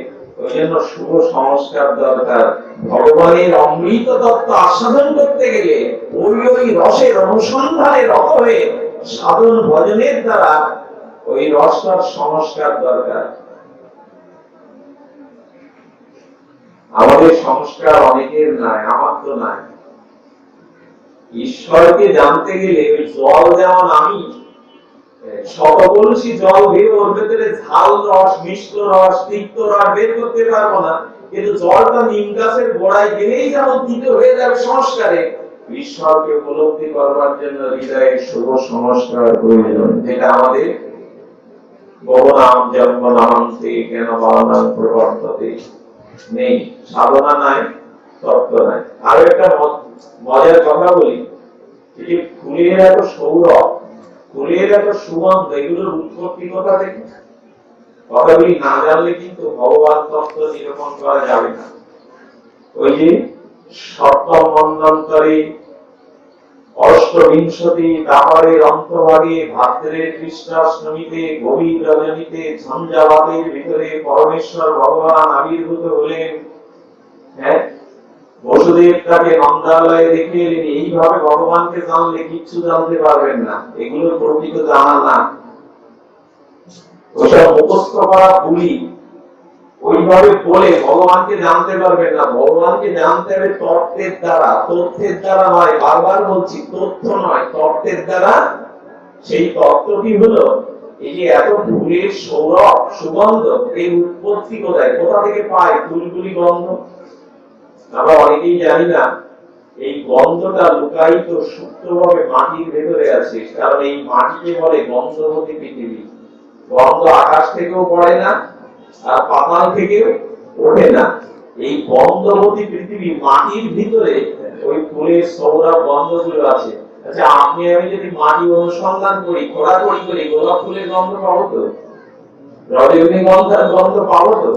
ওই জন্য শুভ সংস্কার দরকার। ভগবানের অমৃত তত্ত্ব আস্বাদন করতে গেলে ওই রসের অনুসন্ধানে রত হয়ে সাধন ভজনের দ্বারা ওই রসটার সংস্কার দরকার। আমাদের সংস্কার অনেকের নাই, আমার তো নাই। ঈশ্বরকে জানতে গেলে ওই জল, যেমন আমি শত কলসি জল ভেবে ওর ভেতরে ঝাল রস, মিষ্ট রস, তিক্ত রস বের করতে পারবো না, কিন্তু জলটা নিম গাছের গোড়ায় গেলেই যেমন তিতো হয়ে যাবে সংস্কারে, ঈশ্বরকে উপলব্ধি করবার জন্য হৃদয়ে শুভ সংস্কার প্রয়োজন, যেটা আমাদের ভগবান জন্ম নামান্তে কেন বানান প্রবর্ততে নেই, সাধনা নাই, তত্ত্ব নাই। আরো একটা মজার কথা বলি, এই যে ফুলের এত সৌরভ, ফুলের এত সুগন্ধ, এগুলোর উৎপত্তি কোথা থেকে? কথাগুলি না জানলে কিন্তু ভগবান তত্ত্ব নিরূপণ করা যাবে না। ওই যে সপ্তম মন্বন্তরে অষ্টবিংশতি দাপরের অন্তভাগে ভাদ্রের কৃষ্ণাষ্টমীতে গভীর রজনীতে ঝঞ্ঝাবাতের ভিতরে পরমেশ্বর ভগবান আবির্ভূত হলেন। হ্যাঁ, বসুদেব তাকে নন্দালয়ে রেখে এলেন। এইভাবে ভগবানকে জানলে কিচ্ছু জানতে পারবেন না, এগুলো প্রকৃত জানা না, ওসব মুখস্থ করা ভুলি। ওইভাবে বলে ভগবানকে জানতে পারবেন না। ভগবানকে জানতে হবে তত্ত্বের দ্বারা, তথ্যের দ্বারা নয়, বারবার বলছি, তথ্য নয়, তত্ত্বের দ্বারা। সেই তত্ত্বটি হলো এই যে এত ফুলের সৌরভ সুগন্ধ, এই উৎপত্তি কোথায়, কোথা থেকে পায় ফুলগুলি গন্ধ? আমরা অনেকেই জানি না। এই গন্ধটা লুকায়িত সুপ্তভাবে মাটির ভেতরে আছে, কারণ এই মাটিকে বলে গন্ধবতী পৃথিবী। গন্ধ আকাশ থেকেও পড়ে না, আর পাতাল থেকেও ওঠে না। এই গন্ধবতী পৃথিবী মাটির ভিতরে ওই ফুলের সৌরভ গন্ধগুলো আছে। আচ্ছা, আপনি আমি যদি মাটি অনুসন্ধান করি, খোঁড়াখড়ি করি, গোলাপ ফুলের গন্ধ পাবো তো? রজনীগন্ধার গন্ধ পাবো তো?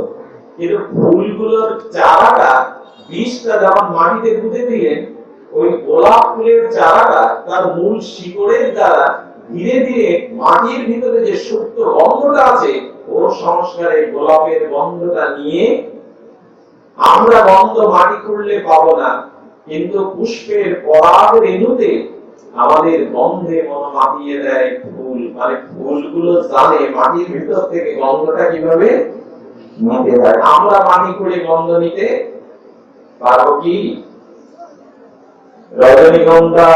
কিন্তু ফুলগুলোর চারাটা, বীজটা যখন মাটিতে পুঁতে দিলেন, ওই গোলাপ ফুলের চারাটা তার মূল শিকড়ের দ্বারা ধীরে ধীরে মাটির ভিতরে যে সুপ্ত গন্ধটা আছে, ওর সংস্কারে গোলাপের গন্ধটা নিয়ে আমরা গন্ধ মাটি খুঁড়লে পাবো না, কিন্তু পুষ্পের পরাগ রেণুতে আমাদের গন্ধে মন মাতিয়ে দেয় ফুল। মানে ফুলগুলো জানে মাটির ভিতর থেকে গন্ধটা কিভাবে নিতে হয়। আমরা মাটি খুঁড়ে গন্ধ নিতে পারবো কি? রজনীগন্ধা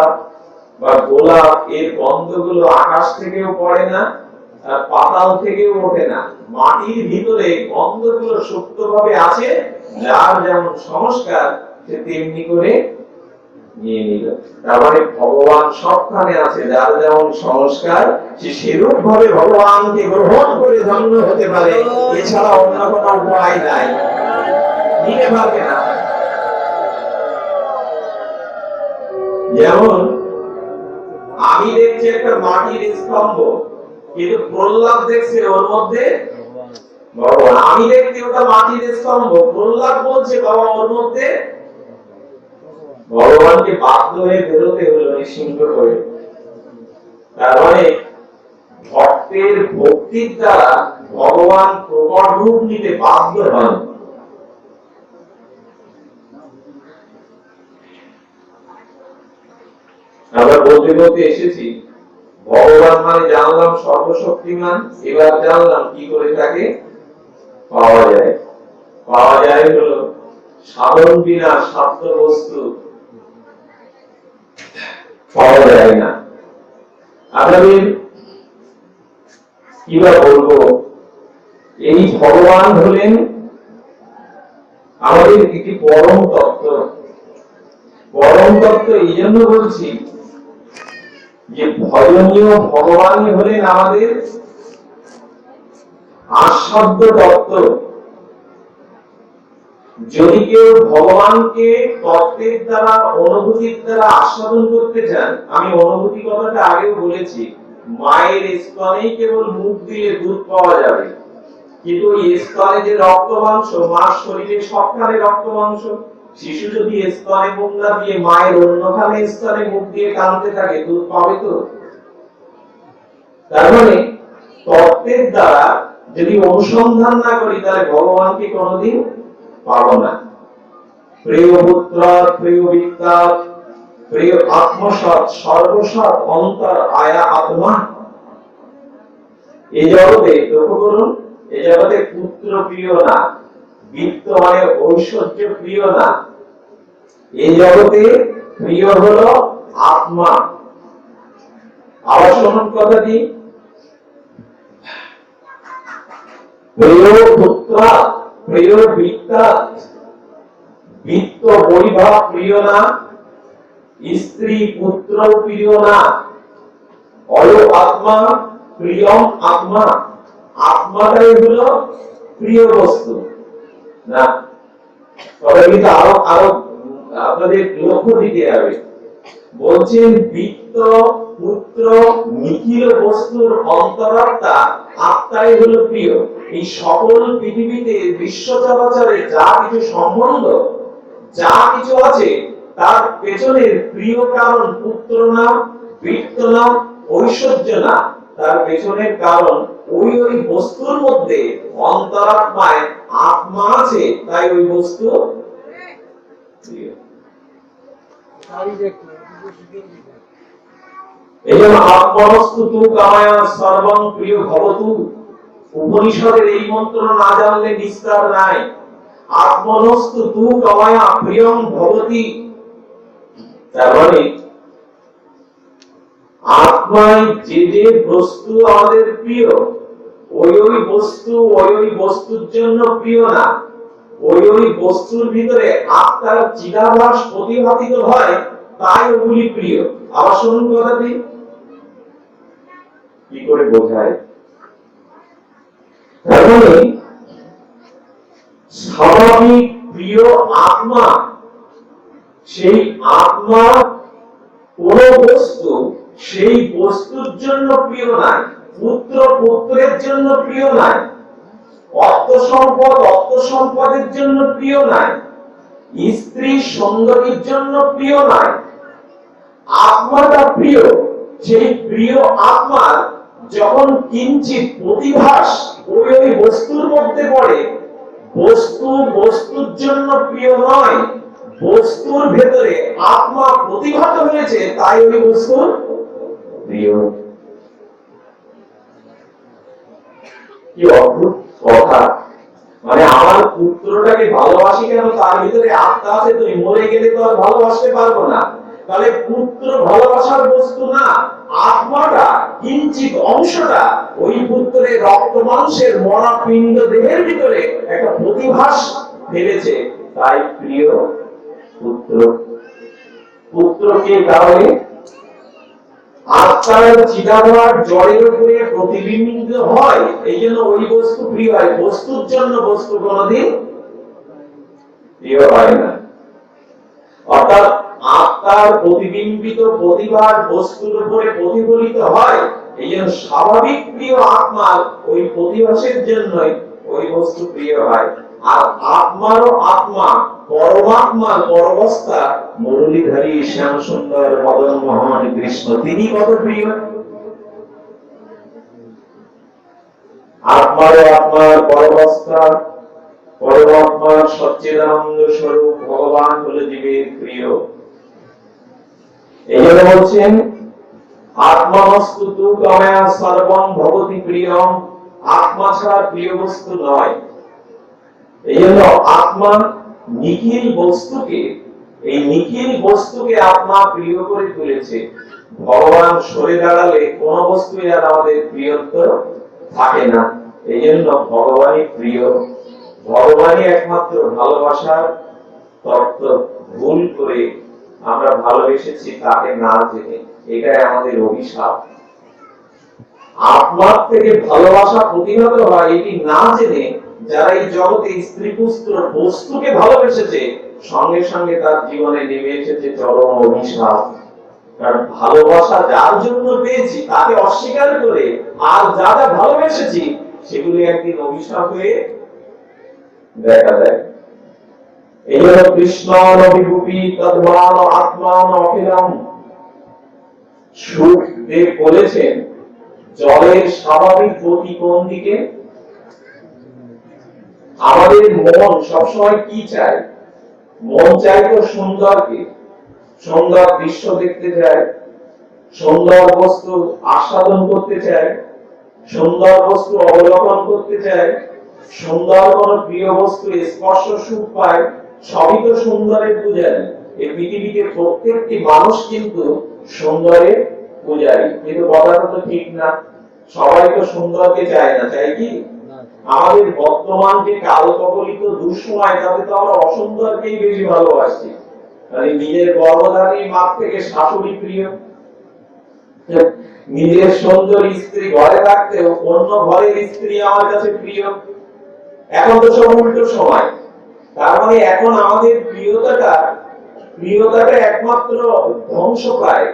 বা গোলাপ এর গন্ধগুলো আকাশ থেকেও পড়ে না, আর পাতাল থেকেও ওঠে না, মাটির ভিতরে গন্ধগুলো সুপ্তভাবে আছে। যার যেমন সংস্কার সে তেমনি করে নিয়ে নিল। তার মানে ভগবান সবখানে আছে, যার যেমন সংস্কার সে সেরূপ ভাবে ভগবানকে গ্রহণ করে ধন্য হতে পারে, এছাড়া অন্য কোনো উপায় নাই, নিতে পারবে না। যেমন আমি দেখছি একটা মাটির স্তম্ভ, কিন্তু প্রহ্লাদ দেখছে ওর মধ্যে ভগবান। আমি দেখছি ওটা মাটির স্তম্ভ, প্রহ্লাদ বলছে বাবা ওর মধ্যে ভগবানকে বাধ্য হয়ে বেরোতে হলো নিঃসিংহ করে। তার মানে ভক্তের ভক্তির দ্বারা ভগবান প্রকট রূপ নিতে বাধ্য হন। আমরা বলতে বলতে এসেছি ভগবান মানে জানলাম সর্বশক্তিমান, এবার জানলাম কি করে তাকে পাওয়া যায়। পাওয়া যায় হলো সাধন বিনা সাধ্য বস্তু পাওয়া যায় না। আপনাদের কিবা বলবো, এই ভগবান হলেন আমাদের একটি পরম তত্ত্ব। পরম তত্ত্ব এই জন্য বলছি যে ভজনীয় ভগবানই হলেন আমাদের আস্বাদ্য তত্ত্ব। যদি কেউ ভগবানকে তত্ত্বের দ্বারা, অনুভূতির দ্বারা আস্বাদন করতে চান, আমি অনুভূতি কথাটা আগেও বলেছি, মায়ের স্তনেই কেবল মুখ দিলে দুধ পাওয়া যাবে, কিন্তু এই স্তনে যে রক্ত মাংস, মার শরীরে সবখানে রক্ত মাংস, শিশু যদি স্তনে মুখ না দিয়ে মায়ের অন্যখানে স্তনে মুখ দিয়ে কাঁদতে থাকে, দুধ পাবে তো? তার মানে তত্ত্বের দ্বারা যদি অনুসন্ধান না করি তাহলে ভগবানকে কোনোদিন পাবো না। প্রিয় পুত্র, প্রিয় বিদ্যা, প্রিয় আত্মসৎ, সর্বসৎ অন্তর আয়া আত্মা। এই জগতে লক্ষ্য করুন, এই জগতে পুত্র প্রিয় না, বিত্ত মানে ঐশ্বর্য প্রিয় না, এই জগতে প্রিয় হলো আত্মা। আবার শুনুন কথাটি, প্রিয় পুত্র, প্রিয় বিদ্যা, বিত্ত বৈভব প্রিয় না, স্ত্রী পুত্র প্রিয় না, অয় আত্মা প্রিয়ম আত্মা। আত্মাটাই হলো প্রিয় বস্তু না। তবে কিন্তু আরো আরো আপনাদের লক্ষ্য দিতে হবে, বলছেন বিত্ত পুত্র নিখিল বস্তুর অন্তরাত্মা আত্মাই হলো প্রিয়। এই সকল পৃথিবীতে বিশ্ব চরাচরে যা কিছু সম্বন্ধ, যা কিছু আছে তার পেছনের প্রিয় কারণ পুত্র না, বিত্ত না, ঐশ্বর্য না, তার পেছনের কারণ ওই ওই বস্তুর মধ্যে অন্তরাত্মায় আত্মা আছে, তাই ওই বস্তু প্রিয়। এজন্য আত্মনস্তু তু কামায়া সর্বং প্রিয় ভবতু। উপনিষদের এই মন্ত্র না জানলে নিস্তার নাই। আত্মনস্তু তু কামায়া প্রিয়ং ভবতি, তার মানে আত্মায় যে যে বস্তু আমাদের প্রিয়, ওই ওই বস্তু ওই ওই বস্তুর জন্য প্রিয় না, ওই ওই বস্তুর ভিতরে আত্মার চিদাভাস প্রতিভাতিত হয়, তাই ওগুলি প্রিয়। আবার শুনুন কথাটি কি করে বোঝায়। তার মানে স্বাভাবিক প্রিয় আত্মা, সেই আত্মা কোন বস্তু সেই বস্তুর জন্য প্রিয় নয়, পুত্র পুত্রের জন্য প্রিয় নয়, অর্থ সম্পদ অর্থ সম্পদের জন্য প্রিয় নয়, স্ত্রী সুন্দরীর জন্য প্রিয় নয়। আত্মাটা প্রিয়। সেই প্রিয় আত্মার যখন কিঞ্চিত প্রতিভাস ওই ওই বস্তুর মধ্যে পড়ে, বস্তু বস্তুর জন্য প্রিয় নয়, বস্তুর ভেতরে আত্মা প্রতিভাত হয়েছে, তাই ওই বস্তুর প্রিয়। কি অদ্ভুত কথা! মানে আমার পুত্রটাকে ভালোবাসি কেন? তার ভিতরে আত্মা আছে, তুই মরে গেলে তো আর ভালোবাসতে পারবো না। তাহলে পুত্র ভালোবাসার বস্তু না, আত্মাটা কিঞ্চিত অংশটা ওই পুত্রের রক্ত মাংসের মরা পিণ্ড দেহের ভিতরে একটা প্রতিভাস ফেলেছে, তাই প্রিয় পুত্র। পুত্রকে কারণে আত্মার চিদাভার জড়ের উপরে প্রতিবিম্বিত হয়, এই জন্য ওই বস্তু প্রিয় হয়। বস্তুর জন্য বস্তু কোনদিন প্রিয় হয় না। অর্থাৎ আত্মার প্রতিবিম্বিত প্রতিভার বস্তুর উপরে প্রতিফলিত হয়, এই জন্য স্বাভাবিক প্রিয় আত্মার ওই প্রতিভাসের জন্যই ওই বস্তু প্রিয় হয়। আর আত্মারও আত্মা পরমাত্মার পরবস্থা মুরলীধারী শ্যাম সুন্দর মদন মোহন কৃষ্ণ, তিনি কত প্রিয়। আত্মারও আত্মার পরবস্থা পরমাত্মার সচ্চিদানন্দ স্বরূপ ভগবান হলো জীবের প্রিয়। এই জন্য বলছেন আত্মানস্তু তু কামায়া সর্বং ভবতি প্রিয়ম। আত্মা ছাড়া প্রিয় বস্তু নয়। এই জন্য আত্মা নিখিল বস্তুকে, এই নিখিল বস্তুকে আত্মা প্রিয় করে তুলেছে। ভগবান সরে দাঁড়ালে কোন বস্তু আর আমাদের প্রিয়ত্ব থাকে না। এই জন্য ভগবানই প্রিয়, ভগবানই একমাত্র ভালোবাসার তত্ত্ব। ভুল করে আমরা ভালোবেসেছি তাকে না জেনে, এটাই আমাদের অভিশাপ। আত্মার থেকে ভালোবাসা প্রতিহত হয় এটি না জেনে যারা এই জগতে স্ত্রী পুত্র বস্তুকে ভালোবেসেছে, সঙ্গে সঙ্গে তার জীবনে নেমে এসেছে চরম অভিশাপ। কারণ ভালোবাসা যার জন্য পেয়েছি তাকে অস্বীকার করে আর যা যা ভালোবেসেছি সেগুলি একদিন অভিশাপ হয়ে দেখা দেয়। এই হল কৃষ্ণ নবিভূপি তদ্মান আত্মান অখিলম। সুখদেব বলেছেন জলের স্বাভাবিক গতি কোন দিকে? আমাদের মন সবসময় কি চায়? মন চায় তো সুন্দরকে, সুন্দর দৃশ্য দেখতে চায়, সুন্দর বস্তু আস্বাদন করতে চায়, সুন্দর বস্তু অবলোকন করতে চায়, সুন্দর কোন প্রিয় বস্তু স্পর্শ সুখ পায়। সবই তো সুন্দরের পূজারী। এই পৃথিবীতে প্রত্যেকটি মানুষ কিন্তু সুন্দরের পূজারী, কিন্তু কথাটা তো ঠিক না। সবাই তো সুন্দরকে চায় না, চাই কি? আমাদের বর্তমান যে কাল কবলিত দুঃসময়, তাতে তো আমরা অসুন্দরকেই বেশি ভালোবাসি। মানে নিজের গর্ভধারী মার থেকে শাশুড়ি প্রিয়, নিজের সুন্দর স্ত্রী ঘরে থাকতে অন্য ঘরের স্ত্রী আমার কাছে প্রিয়। এখন তো সব উল্টো সময়। তার মানে এখন আমাদের প্রিয়তাটা একমাত্র ধ্বংস পায়।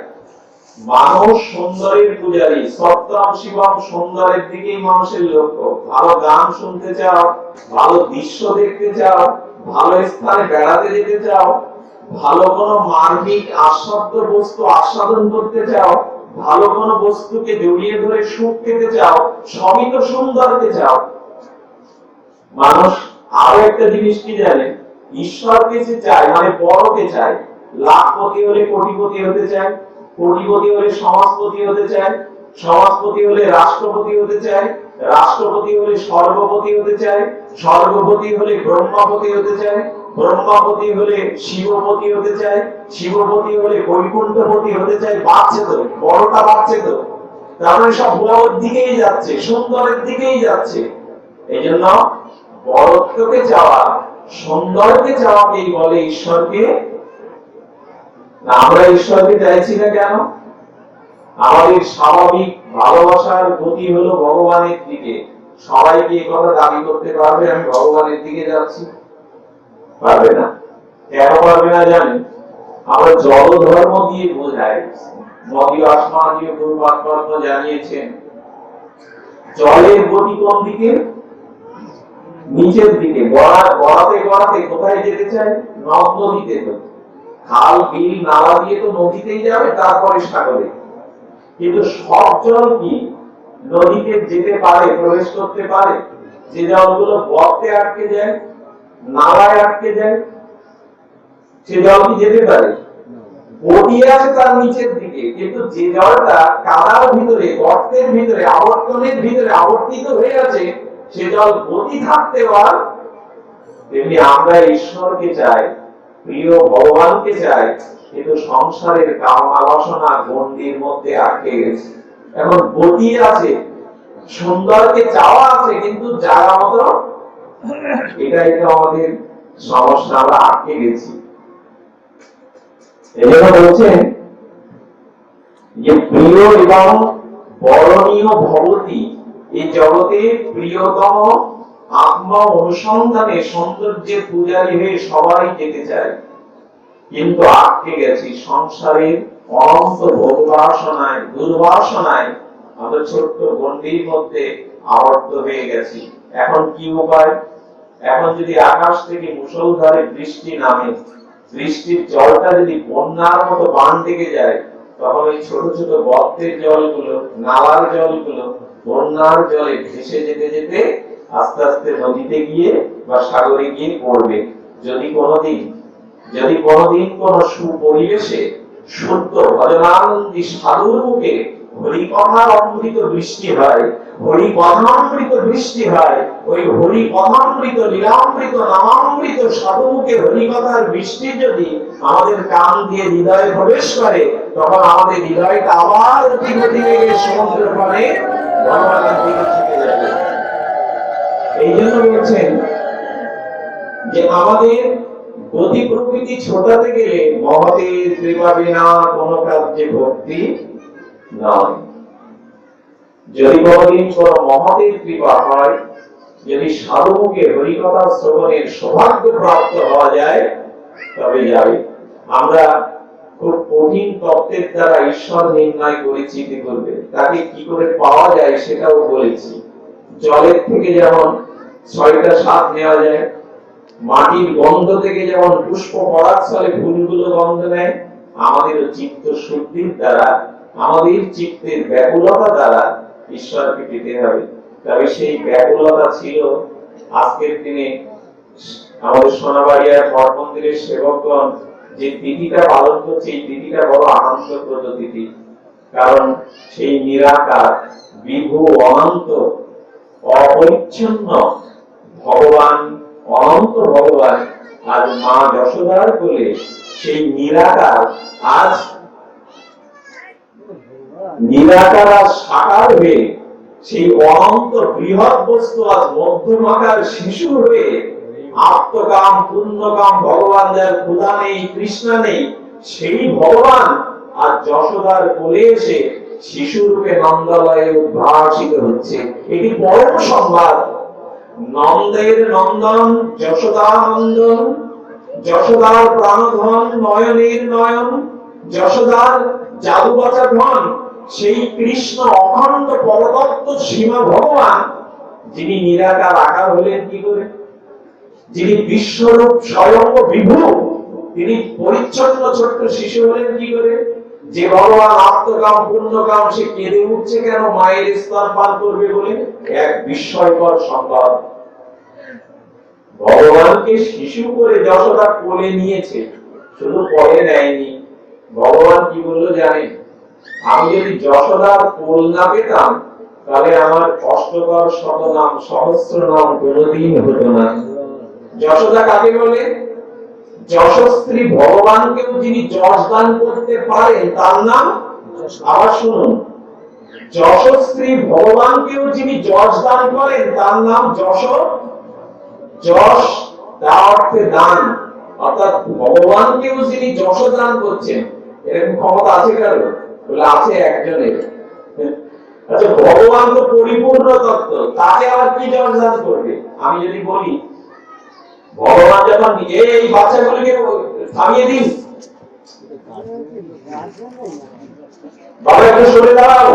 মানুষ সুন্দরের পূজারী, সত্যম শিবম, সুন্দরের দিকেই মানুষের লক্ষ্য। ভালো গান শুনতে চাও, ভালো দৃশ্য দেখতে চাও, ভালো স্থানে বেড়াতে যেতে চাও, ভালো কোনো মার্মিক আস্বাদ্য বস্তু আস্বাদন করতে চাও, ভালো কোনো বস্তুকে জড়িয়ে ধরে সুখ পেতে চাও, সবই তো সুন্দরকে চাও। মানুষ আরো একটা জিনিস কি জানে? ঈশ্বরকে যে চায়, মানে বড়কে চায়। লাখপতি হলে কোটিপতি হতে চায়, কোটিপতি হলে সমাজপতি হতে চায়, সমাজপতি হলে রাষ্ট্রপতি হতে চায়, রাষ্ট্রপতি হলে স্বর্গপতি হতে চায়, স্বর্গপতি হলে ব্রহ্মাপতি হতে চায়, ব্রহ্মাপতি হলে শিবপতি হতে চায়, শিবপতি হলে বৈকুণ্ঠপতি হতে চায়। বাড়ছে তো, বড়টা বাড়ছে তো। তার মানে সব বড়র দিকেই যাচ্ছে, সুন্দরের দিকেই যাচ্ছে। এই জন্য বড়ত্বকে চাওয়া, সুন্দরকে চাওয়াকেই বলে ঈশ্বরকে। আমরা ঈশ্বরকে চাইছি না কেন? আমাদের স্বাভাবিক ভালোবাসার গতি হলো ভগবানের দিকে। সবাই কি এই কথা দাবি করতে পারবে আমি ভগবানের দিকে যাচ্ছি? পারবে না। কেন পারবে না জানেন? আমরা জল ধর্ম দিয়ে বোঝাই। নদী আসমানীয় পূর্বাত্ম জানিয়েছেন জলের গতি কোন দিকে? নিচের দিকে। গড়াতে গড়াতে কোথায় যেতে চায়? নদ নদীতে। খাল বিল নালা দিয়ে তো নদীতেই যাবে, তারপরে সাগরে। কিন্তু সব জল কি নদীতে যেতে পারে, প্রবেশ করতে পারে? যে জলগুলো গর্তে আটকে যায়, নালায় আটকে যায়, সে জল কি যেতে পারে? গড়িয়ে আছে তার নিচের দিকে। কিন্তু যে জলটা কাদার ভিতরে, গর্তের ভিতরে, আবর্তনের ভিতরে আবর্তিত হয়ে আছে, সে জল গতি থাকতে পার। তেমনি আমরা ঈশ্বরকে চাই, প্রিয় ভগবানকে চাই, কিন্তু সংসারের কামনা বাসনা গণ্ডির মধ্যে আটকে গেছে। এখন গতি আছে, সুন্দরকে চাওয়া আছে, কিন্তু জায়গা মতো এটাই তো আমাদের সমস্যা, আমরা আটকে গেছি। এজন্য বলছেন যে প্রিয় এবং বরণীয় ভবতি, এই জগতে প্রিয়তম আত্মা অনুসন্ধানে সৌন্দর্যের পূজারী হয়ে সবাই যেতে চায়, কিন্তু আটকে গেছি সংসারের অনন্ত ভোগবাসনায়, দুর্বাসনায়। আমরা ছোট্ট গণ্ডির মধ্যে আবদ্ধ হয়ে গেছি। এখন কি উপায়? এখন যদি আকাশ থেকে মুষলধারে বৃষ্টি নামে, বৃষ্টির জলটা যদি বন্যার মতো বান ডেকে যায়, তখন ওই ছোট ছোট গর্তের জলগুলো, নালার জলগুলো বন্যার জলে ভেসে যেতে যেতে আস্তে আস্তে নদীতে গিয়ে বা সাগরে গিয়ে পড়বে। যদি কোনদিন কোন সুপরিবেশে শুদ্ধ ভজনানন্দী সাধুর মুখে হরি কথার অমৃত বৃষ্টি হয়, হরি কথামৃত বৃষ্টি হয়, ওই হরি কথামৃত লীলামৃত নামামৃত সাধু মুখে হরি কথার বৃষ্টি যদি আমাদের কান দিয়ে হৃদয়ে প্রবেশ করে, তখন আমাদের হৃদয়টা আবার অতি গতিতে সমুদ্র পানে ভগবানের দিকে ছুটে যাবে। এই জন্য বলছেন যে আমাদের গতি প্রকৃতি ছোটাতে গেলে মহতের কৃপা বিনা কোন কার্যে ভক্তি নয়। যদি কোনদিন কোন মহতের কৃপা হয়, যদি সাধুমুখে হরিকথা শ্রবণের সৌভাগ্য প্রাপ্ত হওয়া যায়, তবে যাবে। আমরা খুব কঠিন তত্ত্বের দ্বারা ঈশ্বর নির্ণয় করেছি কি করবে, তাকে কি করে পাওয়া যায় সেটাও বলেছি। জলের থেকে যেমন 6টা স্বাদ নেওয়া যায়, মাটির গন্ধ থেকে যেমন পুষ্প পরাগস্থলে ফুলগুলো গন্ধ নেয়, আমাদের চিত্ত শুদ্ধির দ্বারা, আমাদের চিত্তের ব্যাকুলতা দ্বারা ঈশ্বরকে পেতে হবে। তবে সেই ব্যাকুলতা ছিল আজকের দিনে আমাদের সোনাবাড়িয়ার মঠ মন্দিরের সেবকগণ যে তিথিটা পালন করছে, এই তিথিটা বড় আনন্দপ্রদ তিথি। কারণ সেই নিরাকার, বিভু, অনন্ত, অপরিচ্ছন্ন ভগবান, অনন্ত ভগবান আজ মা যশোদার কোলে সেই নিরাকার আজ নিরাকার আর সাকার হয়ে সেই অনন্ত বৃহৎ বস্তু আজ মধ্যমাকার শিশু হয়ে আত্মকাম পূর্ণকাম ভগবান, যার ক্ষুধা নেই, তৃষ্ণা নেই, সেই ভগবান আর যশোদার কোলে এসে শিশুরূপে নন্দালয়ে উদ্ভাসিত হচ্ছে। এটি পরম সংবাদ। নন্দের নন্দন, যশোদানন্দন, যশোদার প্রাণধন, নয়নের নয়ন, যশোদার জাদুবাচা ধন, সেই কৃষ্ণ অখণ্ড পরতত্ত্ব সীমা ভগবান, যিনি নিরাকার আকার হলেন কি করে, যিনি বিশ্বরূপ স্বয়ং বিভু, তিনি পরিচ্ছন্ন ছোট্ট শিশু হলেন কি করে? যে ভগবান আত্মকাম পূর্ণকাম, সে কেঁদে উঠছে কেন মায়ের স্তন পান করবে বলে? এক বিস্ময়কর সংবাদ। ভগবানকে শিশু করে যশোদা কোলে নিয়েছে, শুধু কোলে নেয়নি। ভগবান কি বললো জানেন? আমি যদি যশোদার কোল না পেতাম, তাহলে আমার কষ্টকর শতনাম সহস্র নাম কোনদিন হতো না। যশোদা কাকে বলে? যশস্ত্রী ভগবানকেও যিনি যশ দান করতে পারেন তার নাম, আবার শুনুন, যশস্ত্রী ভগবানকেও যিনি যশ দান করেন তার নাম যশ। যশ তার অর্থে দান, অর্থাৎ ভগবানকেও যিনি যশ দান করছেন, এরকম ক্ষমতা আছে কারো? বলে আছে একজনের। আচ্ছা, ভগবান তো পরিপূর্ণ তত্ত্ব, তাকে আবার কি যশ দান করবে? আমি যদি বলি ভগবান যখন এই বাচ্চাগুলিকে থামিয়ে দিন, বাবা একটু সরে দাও,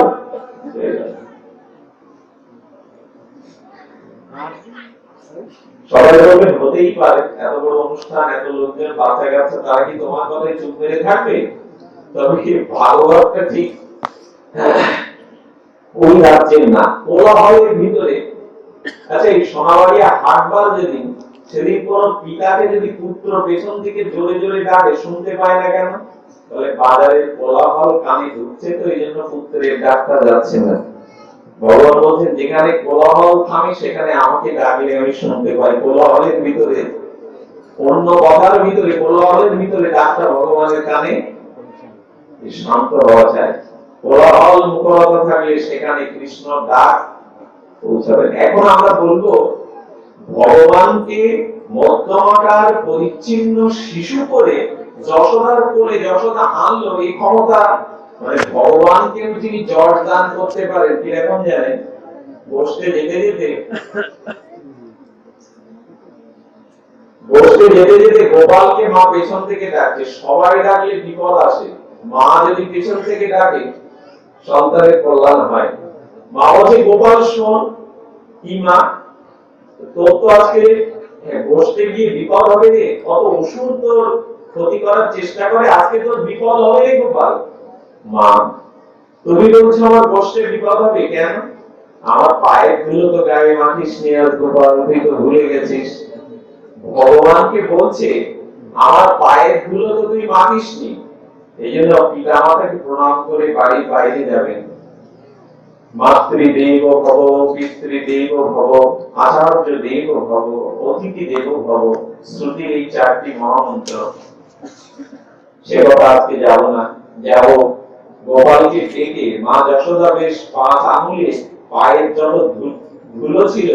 সবাই বলবেন হতেই পারে, এত বড় অনুষ্ঠান, এত লোকজন, বাচ্চা কাচ্চা, তারা কি তোমার কথায় চুপ মেরে থাকবে? তবে কি ভাগবতটা ঠিক ওই রাজ্যের না, কোলাহলের ভিতরে। আচ্ছা, এই সোনাবাড়িয়া হাটবার যেদিন, সেদিন কোন পিতাকে যদি পুত্র পেছন থেকে জোরে জোরে ডাকে, শুনতে পায় না কেন? বলে বাজারের কোলাহল কানে ঢুকছে, তো এই জন্য পুত্রের ডাকটা যাচ্ছে না। ভগবান বলছেন যেখানে কোলাহল থামে সেখানে আমাকে ডাকলে আমি শুনতে পাই। কোলাহলের ভিতরে, অন্য কথার ভিতরে, কোলাহলের ভিতরে ডাকটা ভগবানের কানে শান্ত হওয়া যায়। কোলাহল মুখরতা থাকলে সেখানে কৃষ্ণ ডাক পৌঁছাবেন। এখন আমরা বলবো ভগবানকে মধ্যমাকার পরিচ্ছন্ন শিশু করে যশোদার কোলে যশোদা আনলো, এই ক্ষমতা মানে ভগবানকে যিনি যশ দান করতে পারেন কিরকম জানেন? বসতে যেতে যেতে গোপালকে মা পেছন থেকে ডাকছে। সবাই ডাকলে বিপদ আসে, মা যদি পেছন থেকে ডাকে সন্তানের কল্যাণ হয়। মা বলছে গোপাল শোন, কি মা তোর তো আজকে বসতে গিয়ে বিপদ হবে রে, কত অসুর তোর ক্ষতি করার চেষ্টা করে, আজকে তোর বিপদ হবে রে গোপাল। মা তুমি বলছো আমার বসতে বিপদ হবে কেন? আমার পায়ের ধুলো তো গায়ে মাখিস নি আজ গোপাল, তুই তো ভুলে গেছিস। ভগবানকে বলছে আমার পায়ের ধুলো তো তুই মাখিস নি, এই জন্য পিতা মাতাকে প্রণাম করে বাড়ির বাইরে যাবেন। মাতৃদেব ভব, পিতৃদেব ভব, আচার্য দেব ভব, অতিথি দেব ভব, শ্রুতির এই 4টি মহামন্ত্র। সে কথা আজকে যাব না, যাব গোপালকে ডেকে মা যশোদা বেশ 5 আঙুলে পায়ের যত ধুলো ছিল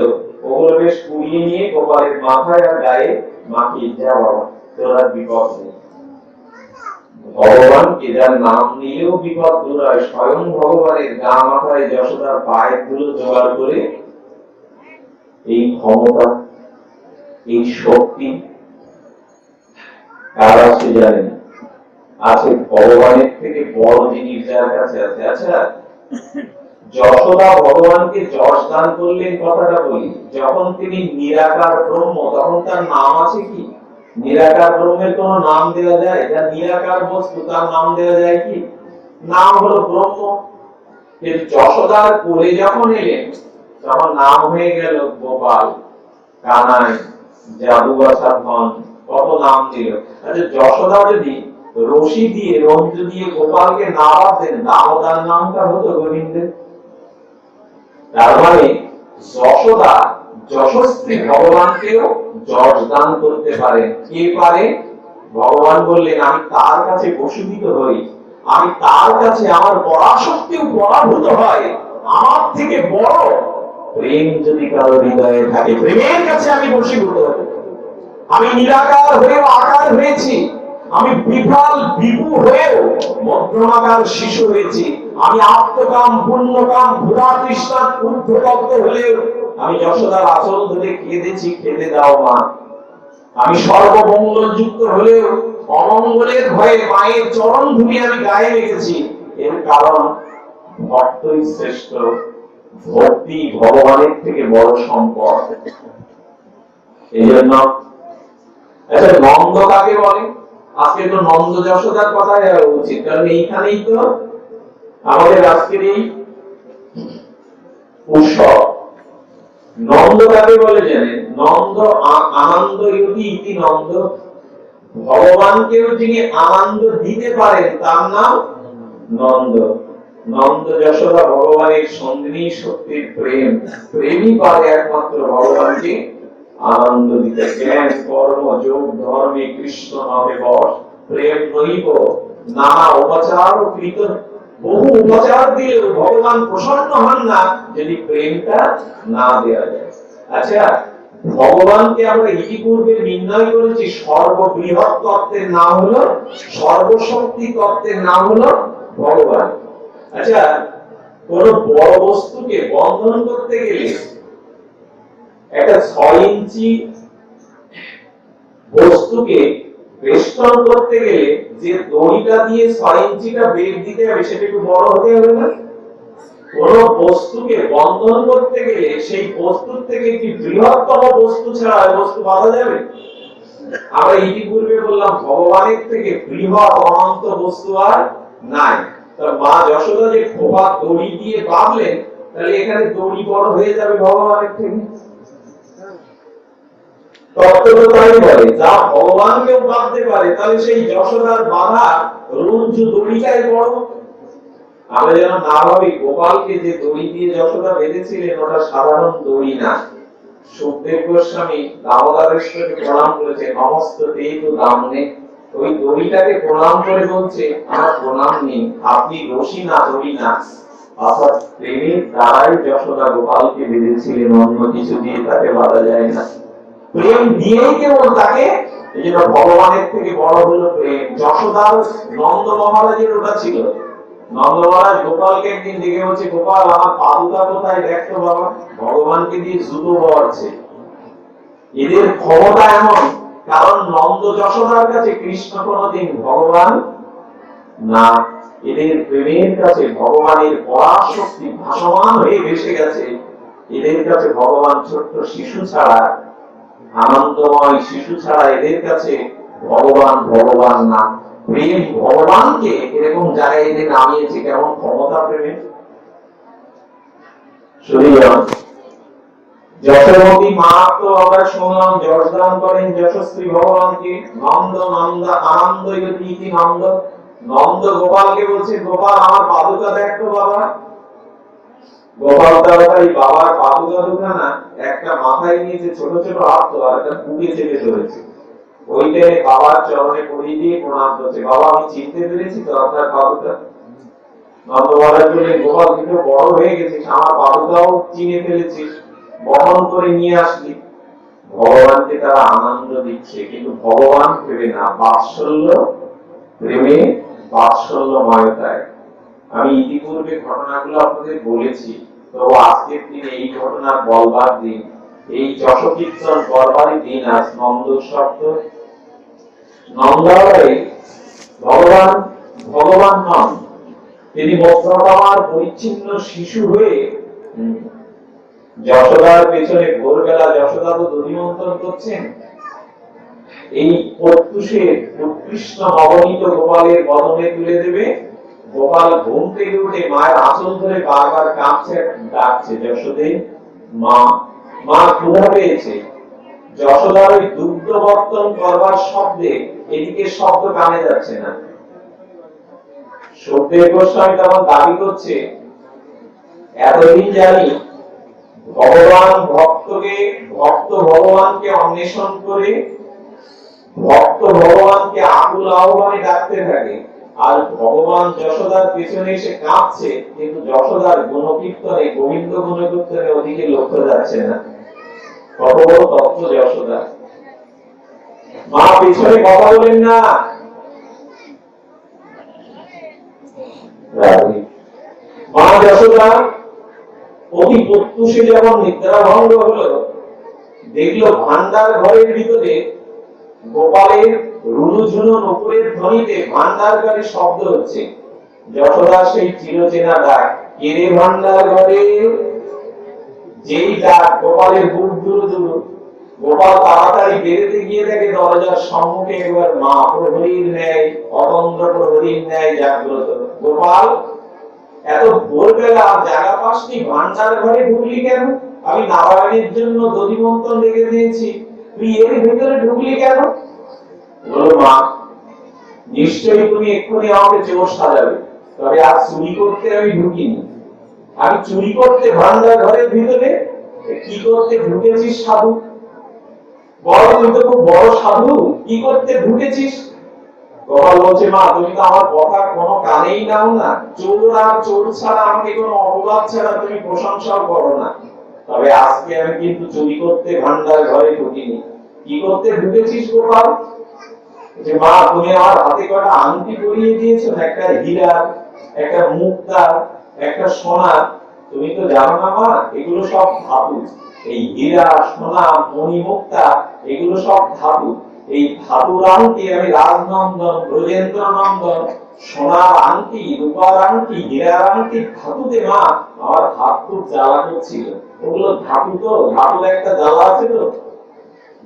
ওগুলো বেশ কুড়িয়ে নিয়ে গোপালের মাথায় আর গায়ে মাখিয়ে, যা বাবা তোর আর বিপদ নেই। ভগবানকে যার নাম নিলেও বিপদ দূর হয়, স্বয়ং ভগবানের গা মাথায় যশোদার পায়ের ধুলো জোগাড় করে এই ক্ষমতা, এই শক্তি কার আছে জানেন? আছে ভগবানের থেকে বড় জিনিস যার কাছে আছে। আচ্ছা, যশোদা ভগবানকে যশ দান করলেন কথাটা বলি, যখন তিনি নিরাকার ব্রহ্ম, তখন তার নাম আছে কি? নিরাকার ব্রহ্মের কোন নাম দেওয়া যায়? যা নিরাকার বস্তু তার নাম দেওয়া যায় কি? নাম হলো ব্রহ্ম। যশোদার কোলে যখন এলেন তখন নাম হয়ে গেল গোপাল, কানাই, জাদু বাছা ধন, কত নাম দিল। আচ্ছা, যশোদা যদি রশি দিয়ে রঞ্জু দিয়ে গোপালকে না বাঁধতেন, দামোদর নামটা হতো গোবিন্দের। তার মানে যশোদা যশস্বী ভগবানকেও যশ দান করতে পারেন। কে পারে? ভগবান বললেন, আমি তার কাছে বশীভূত হই, আমি তার কাছে আমার পরাশক্তিও পরাভূত হয়। আমার থেকে বড় প্রেম যদি কারো হৃদয়ে থাকে, প্রেমের কাছে আমি বশীভূত হই। আমি নিরাকার হয়েও আকার হয়েছি, আমি বিফল বিভু হয়েও মধ্যমাকার শিশু হয়েছি, আমি আত্মকাম পুণ্যকাম ভুরা তৃষ্ণা ঊর্ধ্বতপ্ত হলেও আমি যশোদার আঁচল ধরে কেঁদেছি, খেতে দাও মা। আমি সর্বমঙ্গল যুক্ত হলেও অমঙ্গলের ভয়ে মায়ের চরণ ধুলি আমি গায়ে রেখেছি। এর কারণ ভক্তই শ্রেষ্ঠ, ভক্তি ভগবানের থেকে বড় সম্পদ। এই জন্য আচ্ছা, নন্দ কাকে বলে? আজকে তো নন্দ যশোদার কথা উচিত, কারণ এইখানেই তো আমাদের আজকের এই উৎসব। নন্দ কাকে বলে জানেন? নন্দ আনন্দ ইতি নন্দ। ভগবানকেও যিনি আনন্দ দিতে পারেন তার নাম নন্দ। নন্দ যশোদা ভগবানের সঙ্গিনী শক্তির প্রেম, প্রেমই পারে একমাত্র ভগবানকে আনন্দ দিতে। জ্ঞান কর্ম যোগ ধর্মে কৃষ্ণ নামে বস, প্রেম নৈব নানা উপাচার কৃত। বহু উপচার দিলেও ভগবান প্রসন্ন হন না যদি প্রেমটা না দেওয়া যায়। আচ্ছা, ভগবানকে আমরা ইতিপূর্বে নির্ণয় করেছি সর্ববৃহৎ তত্ত্বের নাম হলো, সর্বশক্তি তত্ত্বের নাম হলো ভগবান। আচ্ছা, কোন বড় বস্তুকে বন্ধন করতে গেলে একটা 6 ইঞ্চি বস্তুকে বেষ্টন করতে গেলে যে দড়িটা দিয়ে 6 ইঞ্চিটা বেগ দিতে হবে সেটা একটু বড় হতে হবে না? কোন বস্তুকে বন্ধন করতে গেলে সেই বস্তুর থেকে একটি বৃহত্তম বস্তু ছাড়া বস্তু বাঁধা যাবে? আমরা ইতিপূর্বে বললাম ভগবানের থেকে বৃহৎ অনন্ত বস্তু আর নাই। তার মা যশোদা যে খোপা দড়ি দিয়ে বাঁধলেন, তাহলে এখানে দড়ি বড় হয়ে যাবে ভগবানের থেকে। তত্ত্ব তো তাই বলে, যা ভগবানকেও বাঁধতে পারে তাহলে সেই যশোদার বাঁধা রঞ্জু দড়িটাই বড়। আমরা যেন না ভাবি গোপালকে যে দড়ি দিয়ে যশোদা বেঁধেছিলেন ওটা সাধারণ দড়ি না। সুখদেব গোস্বামী দামোদরেশ্বরকে প্রণাম করেছে, নমস্তে তো দামনে। ওই দড়িটাকে প্রণাম করে বলছে, আমার প্রণাম নেই, আপনি রশি না দড়ি না। অর্থাৎ প্রেমের দ্বারাই যশোদা গোপালকে বেঁধেছিলেন, অন্য কিছু দিয়ে তাকে বাঁধা যায় না। প্রেম দিয়েই কেবল তাকে, এই জন্য ভগবানের থেকে বড় হলো প্রেম। যশোদার নন্দ মহারাজের ওটা ছিল। নন্দ মহারাজ গোপালকে একদিন দেখে বলছে, গোপাল আমার পাদুকা কোথায় দেখতো বাবা? ভগবানকে দিয়ে জুতো বওয়াচ্ছে। এদের ক্ষমতা এমন, কারণ নন্দ যশোদার কাছে কৃষ্ণ কোনদিন ভগবান না। এদের প্রেমের কাছে ভগবানের পরাশক্তি ভাসমান হয়ে ভেসে গেছে। এদের কাছে ভগবান ছোট্ট শিশু ছাড়া, আনন্দময় শিশু ছাড়া এদের কাছে ভগবান ভগবান না। প্রেম ভগবানকে এরকম জায়গায় এনে নামিয়েছে, কেমন ক্ষমতা প্রেমে। যশোমতী মা তো আমরা শুনলাম যশ দান করেন যশস্বী ভগবানকে। নন্দ নন্দা আনন্দ ইতি নন্দ। নন্দ গোপালকে বলছে, গোপাল আমার পাদুকা দেখতো বাবা। গোপাল তাড়াতাড়ি বাবার পাদুকা দুখানা একটা মাথায় নিয়েছে, ছোট ছোট হাত তো, আর একটা বুকে চেপে ধরেছে। ওইটাই বাবার চরণে পড়িয়ে দিয়ে প্রণাম করছে, বাবা আমি চিনতে পেরেছি তো আপনার পাদুকা। নন্দ মহারাজ বললেন, গোপাল কিন্তু বড় হয়ে গেছিস, আমার পাদুকাও চিনে ফেলেছিস, বহন করে নিয়ে আসলি। ভগবানকে তারা আনন্দ দিচ্ছে, কিন্তু ভগবান প্রেমে না, বাৎসল্য প্রেমে, বাৎসল্যময়তায়। আমি ইতিপূর্বে ঘটনাগুলো আপনাদের বলেছি, তো আজকের দিন এই ঘটনা বলবার দিন, এই যশ কীর্তন করবারই দিন আজ। নন্দ শব্দ নন্দালয়ে ভগবান ভগবান নন, তিনি বস্ত্রমার পরিচ্ছন্ন শিশু হয়ে যশোদার পেছনে ভোরবেলা যশোদা তো দধিমন্থন করছেন, এই প্রত্যুষের উৎকৃষ্ট নবনীত গোপালের বদনে তুলে দেবে। গোপাল ঘুম থেকে উঠে মায়ের আঁচল ধরে বারবার কাঁপছে, ডাকছে যশোদে মা, মা ক্ষুধা পেয়েছে। যশোদার ওই দুগ্ধ বর্তন করবার শব্দে এদিকে শব্দ কানে যাচ্ছে না। সুখদেব গোস্বামী তখন দাবি করছে, এতদিন জানি ভগবান ভক্ত ভগবানকে অন্বেষণ করে ভক্ত ভগবানকে আকুল আহ্বানে ডাকতে থাকে, আর ভগবান যশোদার পেছনে এসে কাঁপছে, কিন্তু যশোদার গুণকীর্তনে গোবিন্দ গুণকীর্তনে ওদিকে লক্ষ্য যাচ্ছে না। কত বড় তত্ত্ব যশোদা। মা পেছনে কথা বলেন না। মা যশোদা অতি প্রত্যুষে যখন নিদ্রা ভঙ্গ হলো, দেখলো ভান্ডার ঘরের ভিতরে গোপালের রুনুঝুনু নুপুরের ধ্বনিতে ভান্ডার ঘরে শব্দ হচ্ছে। যশোদা সেই চিরচেনা ডাক, কে রে ভান্ডার ঘরে। যেই ডাক গোপালের বুক দুরু দুরু। গোপাল তাড়াতাড়ি বেরোতে গিয়ে দেখে দরজার সম্মুখে একবার মা প্রহরীর ন্যায়, অতন্দ্র প্রহরীর ন্যায় জাগ্রত। গোপাল, এত ভোরবেলা জায়গা পাসনি, ভান্ডার ঘরে ঢুকলি কেন? আমি নারায়ণের জন্য দধিমন্থন রেখে দিয়েছি, তুই এর ভিতরে ঢুকলি কেন? বলো মা, নিশ্চয়ই তুমি এক্ষুনি আমাকে চোর সাজাবে, তবে আজ চুরি করতে আমি ঢুকিনি। আমি চুরি করতে ভান্ডার ঘরের ভিতরে, কি করতে ঢুকেছিস সাধু? বড়, তুই তো খুব বড় সাধু, কি করতে ঢুকেছিস? গোপাল বলছে, মা তুমি তো আমার কথা কোনো কানেই নাও না। চোর আর চোর ছাড়া আমাকে কোনো অপবাদ ছাড়া তুমি প্রশংসাও করো না। তবে আজকে আমি কিন্তু চুরি করতে ভান্ডার ঘরে ঢুকিনি। কি করতে ঢুকেছিস গোপাল? যে মা তুমি আমার হাতে কটা আংটি পরিয়ে দিয়েছো, একটা হীরা, একটা মুক্তা, একটা সোনা। তুমি তো জানো না মা, এগুলো সব ধাতু। এই হীরা, সোনা, মণি, মুক্তা এগুলো সব ধাতু। এই ধাতুর আংটি আমি রাজনন্দন, ব্রজেন্দ্র নন্দন, সোনার আংটি, রূপার আংটি, হীরার আংটি ধাতুতে মা আমার হাত খুব জ্বালা করছিল। ওগুলো ধাতু তো, ধাতুর একটা জ্বালা আছে তো।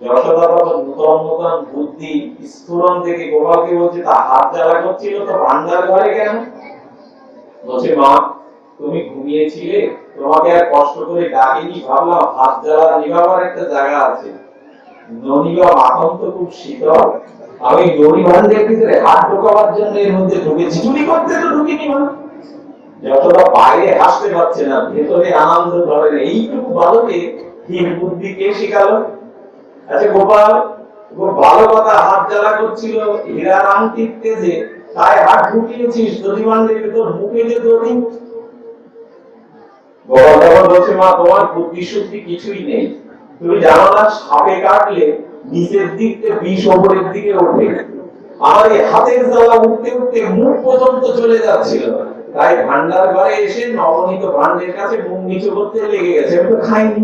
যশোদা তখন নূতন নূতন বুদ্ধি স্ফুরণ থেকে গোপালকে বলছে, তা হাত জ্বালা করছিল তো ভান্ডার ঘরে কেন? বলছে, মা তুমি ঘুমিয়েছিলে, তোমাকে আর কষ্ট করে ডাকিনি, ভাবলাম হাত জ্বালা নিভাবার একটা জায়গা আছে। ননি বা মাখন তো খুব শীতল, আমি ননি ভান্ডের ভিতরে হাত ঢোকাবার জন্য এর মধ্যে ঢুকেছি, চুরি করতে তো ঢুকিনি মা। যতটা বাইরে হাসতে পারছে না, ভেতরে আনন্দ ধরে। এইটুকু বালকে হীন বুদ্ধি কে শিখালো? আচ্ছা গোপাল, খুব ভালো কথা, হাত জ্বালা করছিল হীরার আংটির তেজে, তাই হাত ঢুকিয়েছিস দধিমান্ডের ভেতর, মুখে যে দধি। গোপাল তখন বলছে, মা তোমার বুদ্ধি শুদ্ধি কিছুই নেই। তুমি জানো না সাপে কাটলে নিচের দিক থেকে বিষ ওপরের দিকে ওঠে। আমার এই হাতের জ্বালা উঠতে উঠতে মুখ পর্যন্ত চলে যাচ্ছিল, তাই ভান্ডার ঘরে এসে নবনীত ভান্ডের কাছে মুখ নিচু করতে লেগে গেছে, আমি তো খাইনি।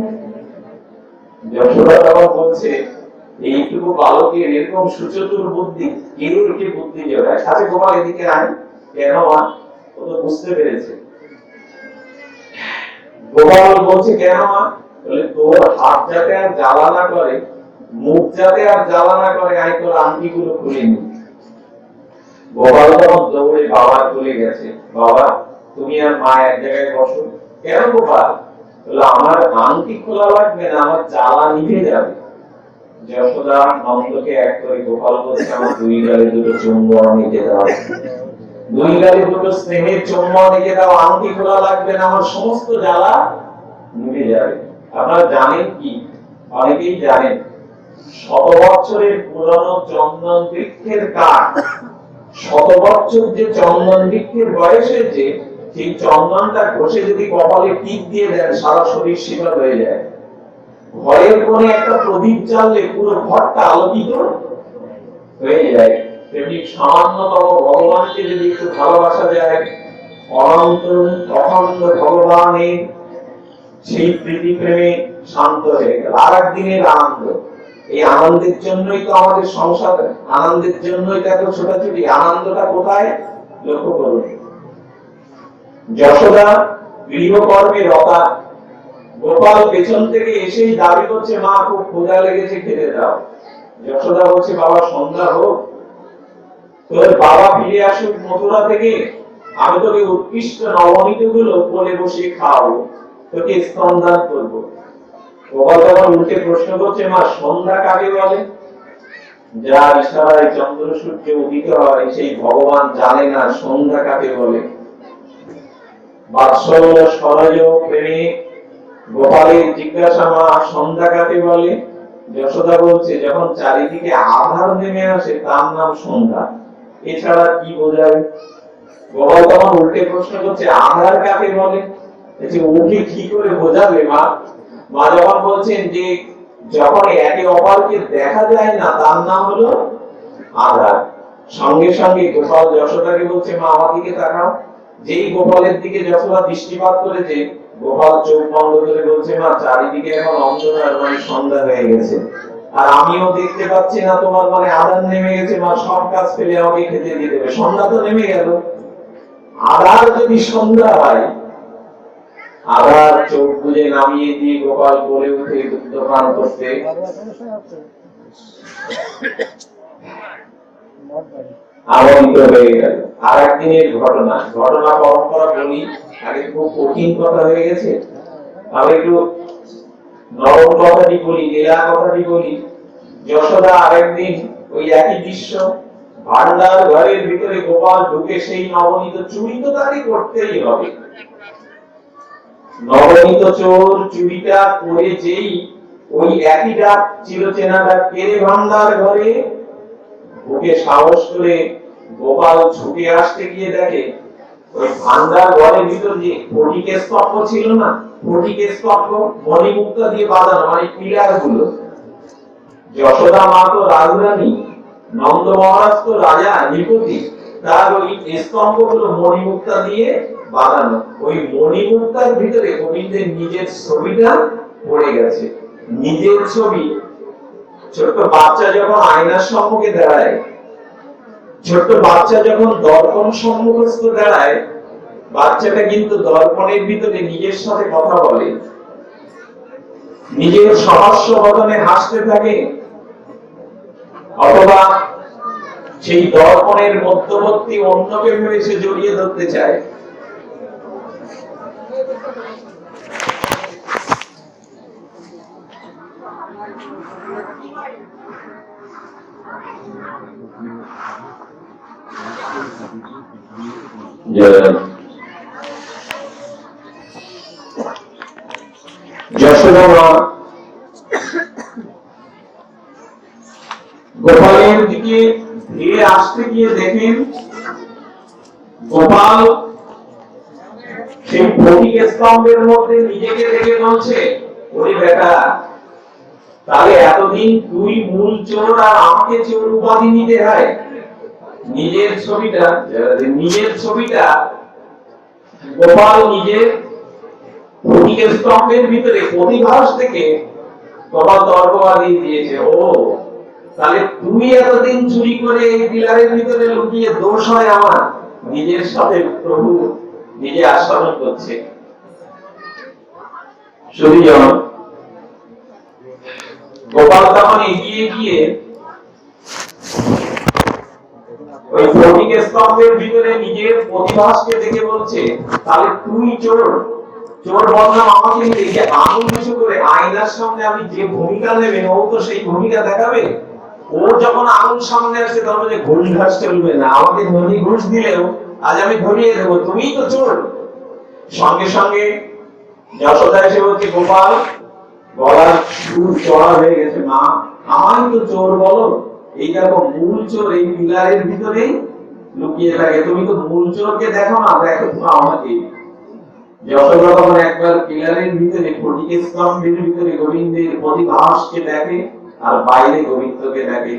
যশোদা তখন বলছে, এইটুকু বালকের এরকম সুচতুর বুদ্ধি, কে একে বুদ্ধি জোগায়? সাথে গোপাল এদিকে আয়। কেন মা? ও তো বুঝতে পেরেছে। গোপাল বলছে, কেন মা? বলে, তোর হাত যাতে আর জ্বালা না করে, মুখ যাতে আর জ্বালা না করে, আমি তোর আংটিগুলো খুলে নি। গোপাল তখন দৌড়ে বাবার কোলে গেছে। বাবা তুমি আর মা এক জায়গায় বসো। কেন গোপাল? বলে, আমার আংটি খোলা লাগবে না, আমার জ্বালা নিভে যাবে। যশোদা নন্দকে এক করে গোপাল বলছে, আমার দুই গালে দুটো চুম্বন নিতে দাও, দুই গালে দুটো স্নেহের চুম্বন নিতে দাও, আংটি খোলা লাগবে না, আমার সমস্ত জ্বালা নিভে যাবে। আপনারা জানেন কি? অনেকেই জানেন, 100 বছরের পুরনো চন্দন বৃক্ষের কাঠ, 100 বছর যে চন্দন বৃক্ষের বয়স হয়েছে, সেই চন্দনটা ঘষে যদি কপালে টিপ দিয়ে দেন, সারা শরীর শীতল হয়ে যায়। ঘরের কোণে একটা প্রদীপ জ্বাললে পুরো ঘরটা আলোকিত হয়ে যায়। তেমনি সামান্যতম ভগবানকে যদি একটু ভালোবাসা যায়, অনন্ত অখণ্ড ভগবানের সেই প্রীতি প্রেমে শান্ত হয়ে গেল। আর একদিনের আনন্দ। এই আনন্দের জন্যই তো আমাদের সংসার, আনন্দের জন্যই তো এত ছোটাছুটি। আনন্দটা কোথায়? লক্ষ্য করুন, যশোদা গৃহকর্মে রতা, গোপাল পেছন থেকে এসেই দাবি করছে, মা খুব ক্ষুধা লেগেছে, খেতে দাও। যশোদা বলছে, বাবা সন্ধ্যা হোক, তোর বাবা ফিরে আসুক মথুরা থেকে, আমি তোকে উৎকৃষ্ট নবনীত গুলো কোলে বসিয়ে খাওয়াবো, তোকে স্তনদান করবো। গোপাল তখন উল্টে প্রশ্ন করছে, মা সন্ধ্যা কাকে বলে? যার ইশারায় চন্দ্র সূর্য উদিত হয় সেই ভগবান জানে না সন্ধ্যা কাকে বলে। বাৎসল্য সরজ প্রেমে গোপালের জিজ্ঞাসা, মা সন্ধ্যা কাকে বলে? যশোদা বলছে, যখন চারিদিকে আধার নেমে আসে তার নাম সন্ধ্যা, এছাড়া কি বোঝাবে? গোপাল তখন উল্টে প্রশ্ন করছে, আধার কাকে বলে? ওকে কি করে বোঝাবে মা? মা যখন বলছেন যে যখন একে অপরকে দেখা যায় না তার নাম হলো আধার, সঙ্গে সঙ্গে গোপাল যশোদাকে বলছে, মা আমার দিকে তাকাও। যেই গোপালের দিকে যশোদা দৃষ্টিপাত করেছে, গোপাল চোখ বন্ধ করে বলছে, মা চারিদিকে এখন অন্ধকার, মানে সন্ধ্যা হয়ে গেছে, আর আমিও দেখতে পাচ্ছি না তোমার, মানে আধার নেমে গেছে, মা সব কাজ ফেলে আমাকে খেতে দিয়ে দেবে, সন্ধ্যা তো নেমে গেল। আধার যদি সন্ধ্যা হয়, আধার চোখ বুঝে নামিয়ে দিয়ে গোপাল বলে উঠে দুগ্ধপান করতে। আনন্দিত হয়ে গেল। আর একদিনের ঘটনা পরম্পরা বলি, আগে খুব কঠিন কথা হয়ে গেছে, আমি একটু নরম কথাটি বলি, লীলা কথাটি বলি। যশোদা আরেকদিন ওই একই দৃশ্য, ভান্ডার ঘরের ভিতরে গোপাল ঢুকে সেই নবনীত চুরি তো তাকে করতেই হবে। নবনীত চোর চুরিটা করে যেই ওই একই ডাক, চিরচেনা ডাক, কেড়ে ভান্ডার ঘরে, ওকে সাহস করে গোপাল ছুটে আসতে গিয়ে দেখে ওই ভান্ডার ঘরের ভিতর যে ফটিকের স্তম্ভ ছিল না, ফটিকের স্তম্ভ মণিমুক্তা দিয়ে বাঁধানো, মানে পিলার গুলো। যশোদা মা তো রাজরানী, নন্দ মহারাজ তো রাজা নৃপতি, তার ওই স্তম্ভ গুলো মণিমুক্তা দিয়ে বাঁধানো। ওই মণিমুক্তার ভিতরে গোবিন্দের নিজের ছবিটা পড়ে গেছে। নিজের ছবি, ছোট্ট বাচ্চা যখন আয়নার সম্মুখে দাঁড়ায়, ছোট্ট বাচ্চা যখন দর্পণ সম্মুখস্থ দাঁড়ায়, বাচ্চাটা কিন্তু দর্পণের ভিতরে নিজের সাথে কথা বলে, নিজের সহস্য বদনে হাসতে থাকে, অথবা সেই দর্পণের মধ্যবর্তী অন্যকে ভেবে সে জড়িয়ে ধরতে চায়। যশোদা মা গোপালের দিকে ধীরে আসতে গিয়ে দেখেন গোপাল সেই ফটিক স্তম্ভের মধ্যে নিজেকে দেখে বলছে, ওরে বেটা, তাহলে এতদিন তুই মূল চোর আর আমাকে চোর উপাধি নিতে হয়? নিজের ছবিটা গোপাল নিজের ফটিক স্তম্ভের ভিতরে প্রতিভাস থেকে গোপাল তর্কবাদী দিয়েছে। ও তাহলে তুই এতদিন চুরি করে এই পিলারের ভিতরে লুকিয়ে দোষ হয় আমার? নিজের সাথে প্রভু নিজে আস্বাদন করছে। সুধীজন, গোপাল তখন এগিয়ে গিয়ে ওই ফটিক স্তম্ভের ভিতরে নিজের প্রতিভাসকে দেখে বলছে, তাহলে তুই চোর, চোর বদনাম আমাকে নিয়ে আঙুল কিছু করে আয়নার সামনে আমি যে ভূমিকা নেবেন ও তো সেই ভূমিকা দেখাবে। ও যখন আঙুল সামনে আসছে তখন যে ঘুষ ঘাস চলবে না, আমাকে ধনী ঘুষ দিলেও আজ আমি ধরিয়ে দেবো, তুমিই তো চোর। সঙ্গে সঙ্গে যশোদা এসে বলছে, গোপাল গলার সুর চড়া হয়ে গেছে, মা আমায় তো চোর বলো? এই দেখো মূল চোর এই পিলারের ভিতরেই লুকিয়ে থাকে, তুমি তো মূল চোরকে দেখো না, দেখো তো আমাকে। যশোদা তখন একবার পিলারের ভিতরে ফটিক স্তম্ভের ভিতরে গোবিন্দের প্রতিভাসকে দেখে, আর বাইরে গোবিন্দকে দেখে।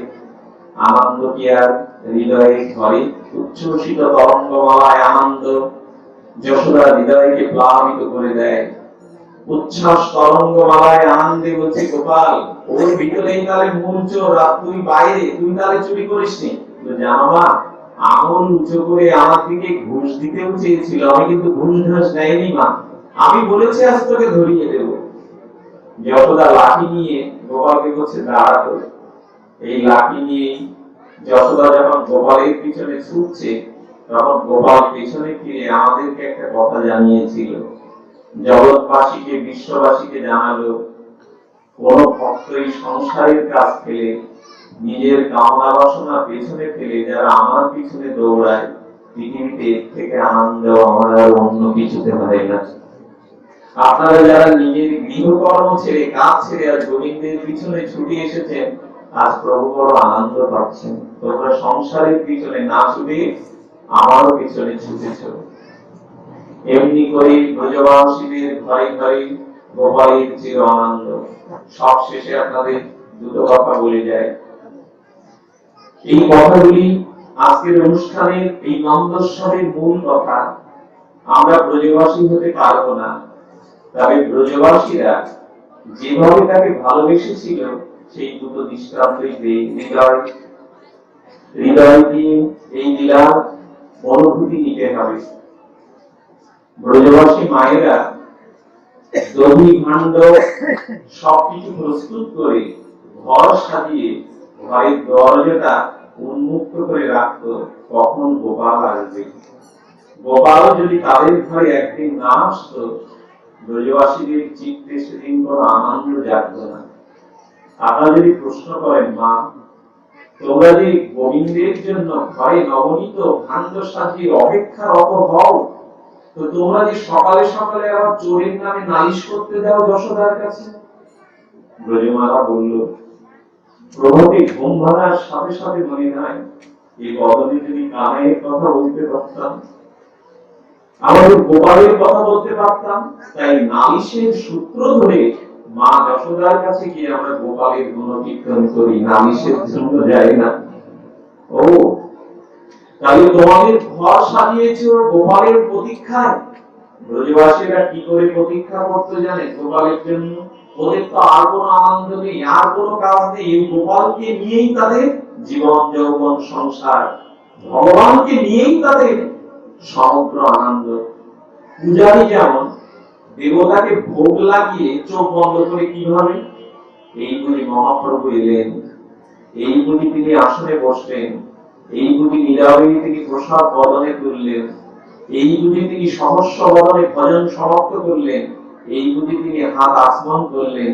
আনন্দ কি আর হৃদয়ে ঘরে? উচ্ছ্বসিত তরঙ্গমালায় আনন্দ যশোদা হৃদয়কে প্লাবিত করে দেয়। উচ্ছ্বাস তরঙ্গমালায় আনন্দে বলছে, গোপাল ওর ভিতরেই তাহলে মূল চোর, আর তুই বাইরে, তুই তাহলে চুরি করিসনি? জানো মা, আঙুল উঁচু করে আমার দিকে ঘুষ দিতেও চেয়েছিল, আমি কিন্তু ঘুষ ঘাস নেয়নি মা, আমি বলেছি আজ তোকে ধরিয়ে দেব। যশোদা লাঠি নিয়ে গোপালকে বলছে দাঁড়াতো। এই লাঠি নিয়ে যশোদা যখন গোপালের পিছনে ছুটছে, তখন গোপাল পেছনে ফিরে আমাদেরকে একটা কথা জানিয়েছিল, জগৎবাসীকে বিশ্ববাসীকে জানালো, কোন ভক্তই সংসারের কাজ ফেলে নিজের কামনা বাসনা পেছনে ফেলে যারা আমার পিছনে দৌড়ায়, পৃথিবীতে এর থেকে আনন্দ আমার আর অন্য কিছুতে হয় না। আপনারা যারা নিজের গৃহকর্ম ছেড়ে কাজ ছেড়ে আর গোবিন্দের পিছনে ছুটে এসেছেন, আজ প্রভু বড় আনন্দ পাচ্ছেন। তোমরা সংসারের পিছনে না ছুটে আমারও পিছনে ছুটেছ। এমনি করে ব্রজবাসীদের ঘরে ঘরে গোপালের চির আনন্দ। সব শেষে আপনাদের দুটো কথা বলে যায়। এই কথাগুলি আজকের অনুষ্ঠানের এই নন্দস্বরের মূল কথা। আমরা ব্রজবাসী হতে পারবো না, তবে ব্রজবাসীরা যেভাবে তাকে ভালোবেসেছিল সেই দুটো দৃষ্টান্তই হৃদয় দিয়ে এই লীলার অনুভূতি নিতে হবে। ব্রজবাসী মায়েরা দধি ভাণ্ড সবকিছু প্রস্তুত করে ঘর সাজিয়ে ঘরের দরজাটা উন্মুক্ত করে রাখত, কখন গোপাল আসবে। গোপাল যদি তাদের ঘরে একদিন না আসতো, ব্রজবাসীদের চিত্তে সেদিন কোনো আনন্দ জাগতো না। আপনারা যদি প্রশ্ন করেন, মা তোমরা যে গোবিন্দের জন্য ঘরে নবনীত ভাণ্ড সাজিয়ে অপেক্ষারত হও, তো তোমরা যে সকালে সকালে আবার চোরের নামে নালিশ করতে যাও যশোদার কাছে। ব্রজমাতা বলল, প্রভাতে ঘুম ভাঙার সাথে সাথে মনে হয় এই বদলে যদি কানের কথা বলতে পারতাম, আমাদের গোপালের কথা বলতে পারতাম। তাই নালিশের সূত্র ধরে মা যশোদার কাছে গিয়ে আমরা গোপালের গুণকীর্তন করি, নালিশের জন্য যাই না। ও তাহলে তোমাদের ঘর সাজিয়েছে গোপালের প্রতীক্ষায়। ব্রজবাসীরা কি করে প্রতীক্ষা করতে জানে গোপালের জন্য? ওদের তো আর কোনো আনন্দ নেই, আর কোনো কাজ নেই, এই গোপালকে নিয়েই তাদের জীবন যৌবন সংসার, ভগবানকে নিয়েই তাদের সমগ্র আনন্দ। পূজারী যেমন দেবতাকে ভোগ লাগিয়ে চোখ বন্ধ করে কিভাবে, এই বুঝি মহাপ্রভু এলেন, এই বুঝি তিনি আসনে বসলেন, এই বুঝি নীলাবলী তিনি প্রসাদ বদনে তুললেন, এই বুঝি তিনি সহস্র বদনে ভজন সমাপ্ত করলেন, এই বুঝি তিনি হাত আসমান করলেন,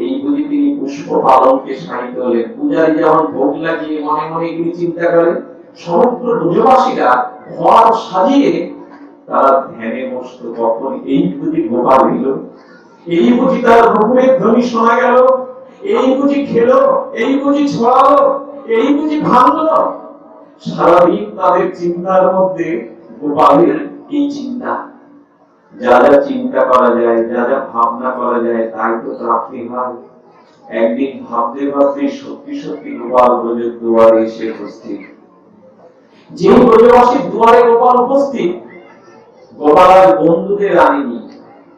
এই বুঝি তিনি পুষ্প পালনকে শায়িত হলেন। পূজারী যেমন ভোগ লাগিয়ে মনে মনে এগুলি চিন্তা করে, সমগ্র ব্রজবাসীরা ঘর সাজিয়ে তারা ধ্যানে বসত, কখন এই বুঝি গোপাল এলো, এই বুঝি তার রঘুরের ধ্বনি শোনা গেল, এই বুঝি খেলো, এই বুঝি ছড়ালো, এই বুঝি ভাঙলো। সারাদিন তাদের চিন্তার মধ্যে গোপালের এই চিন্তা। যা যা চিন্তা করা যায়, যা যা ভাবনা করা যায়, তাই তো প্রাপ্তি হয়। একদিন ভাবতে ভাবতে সত্যি সত্যি গোপাল ব্রজের দুয়ারে এসে উপস্থিত। যে ব্রজবাসীর দুয়ারে গোপাল উপস্থিত, গোপাল আর বন্ধুদের আনেনি,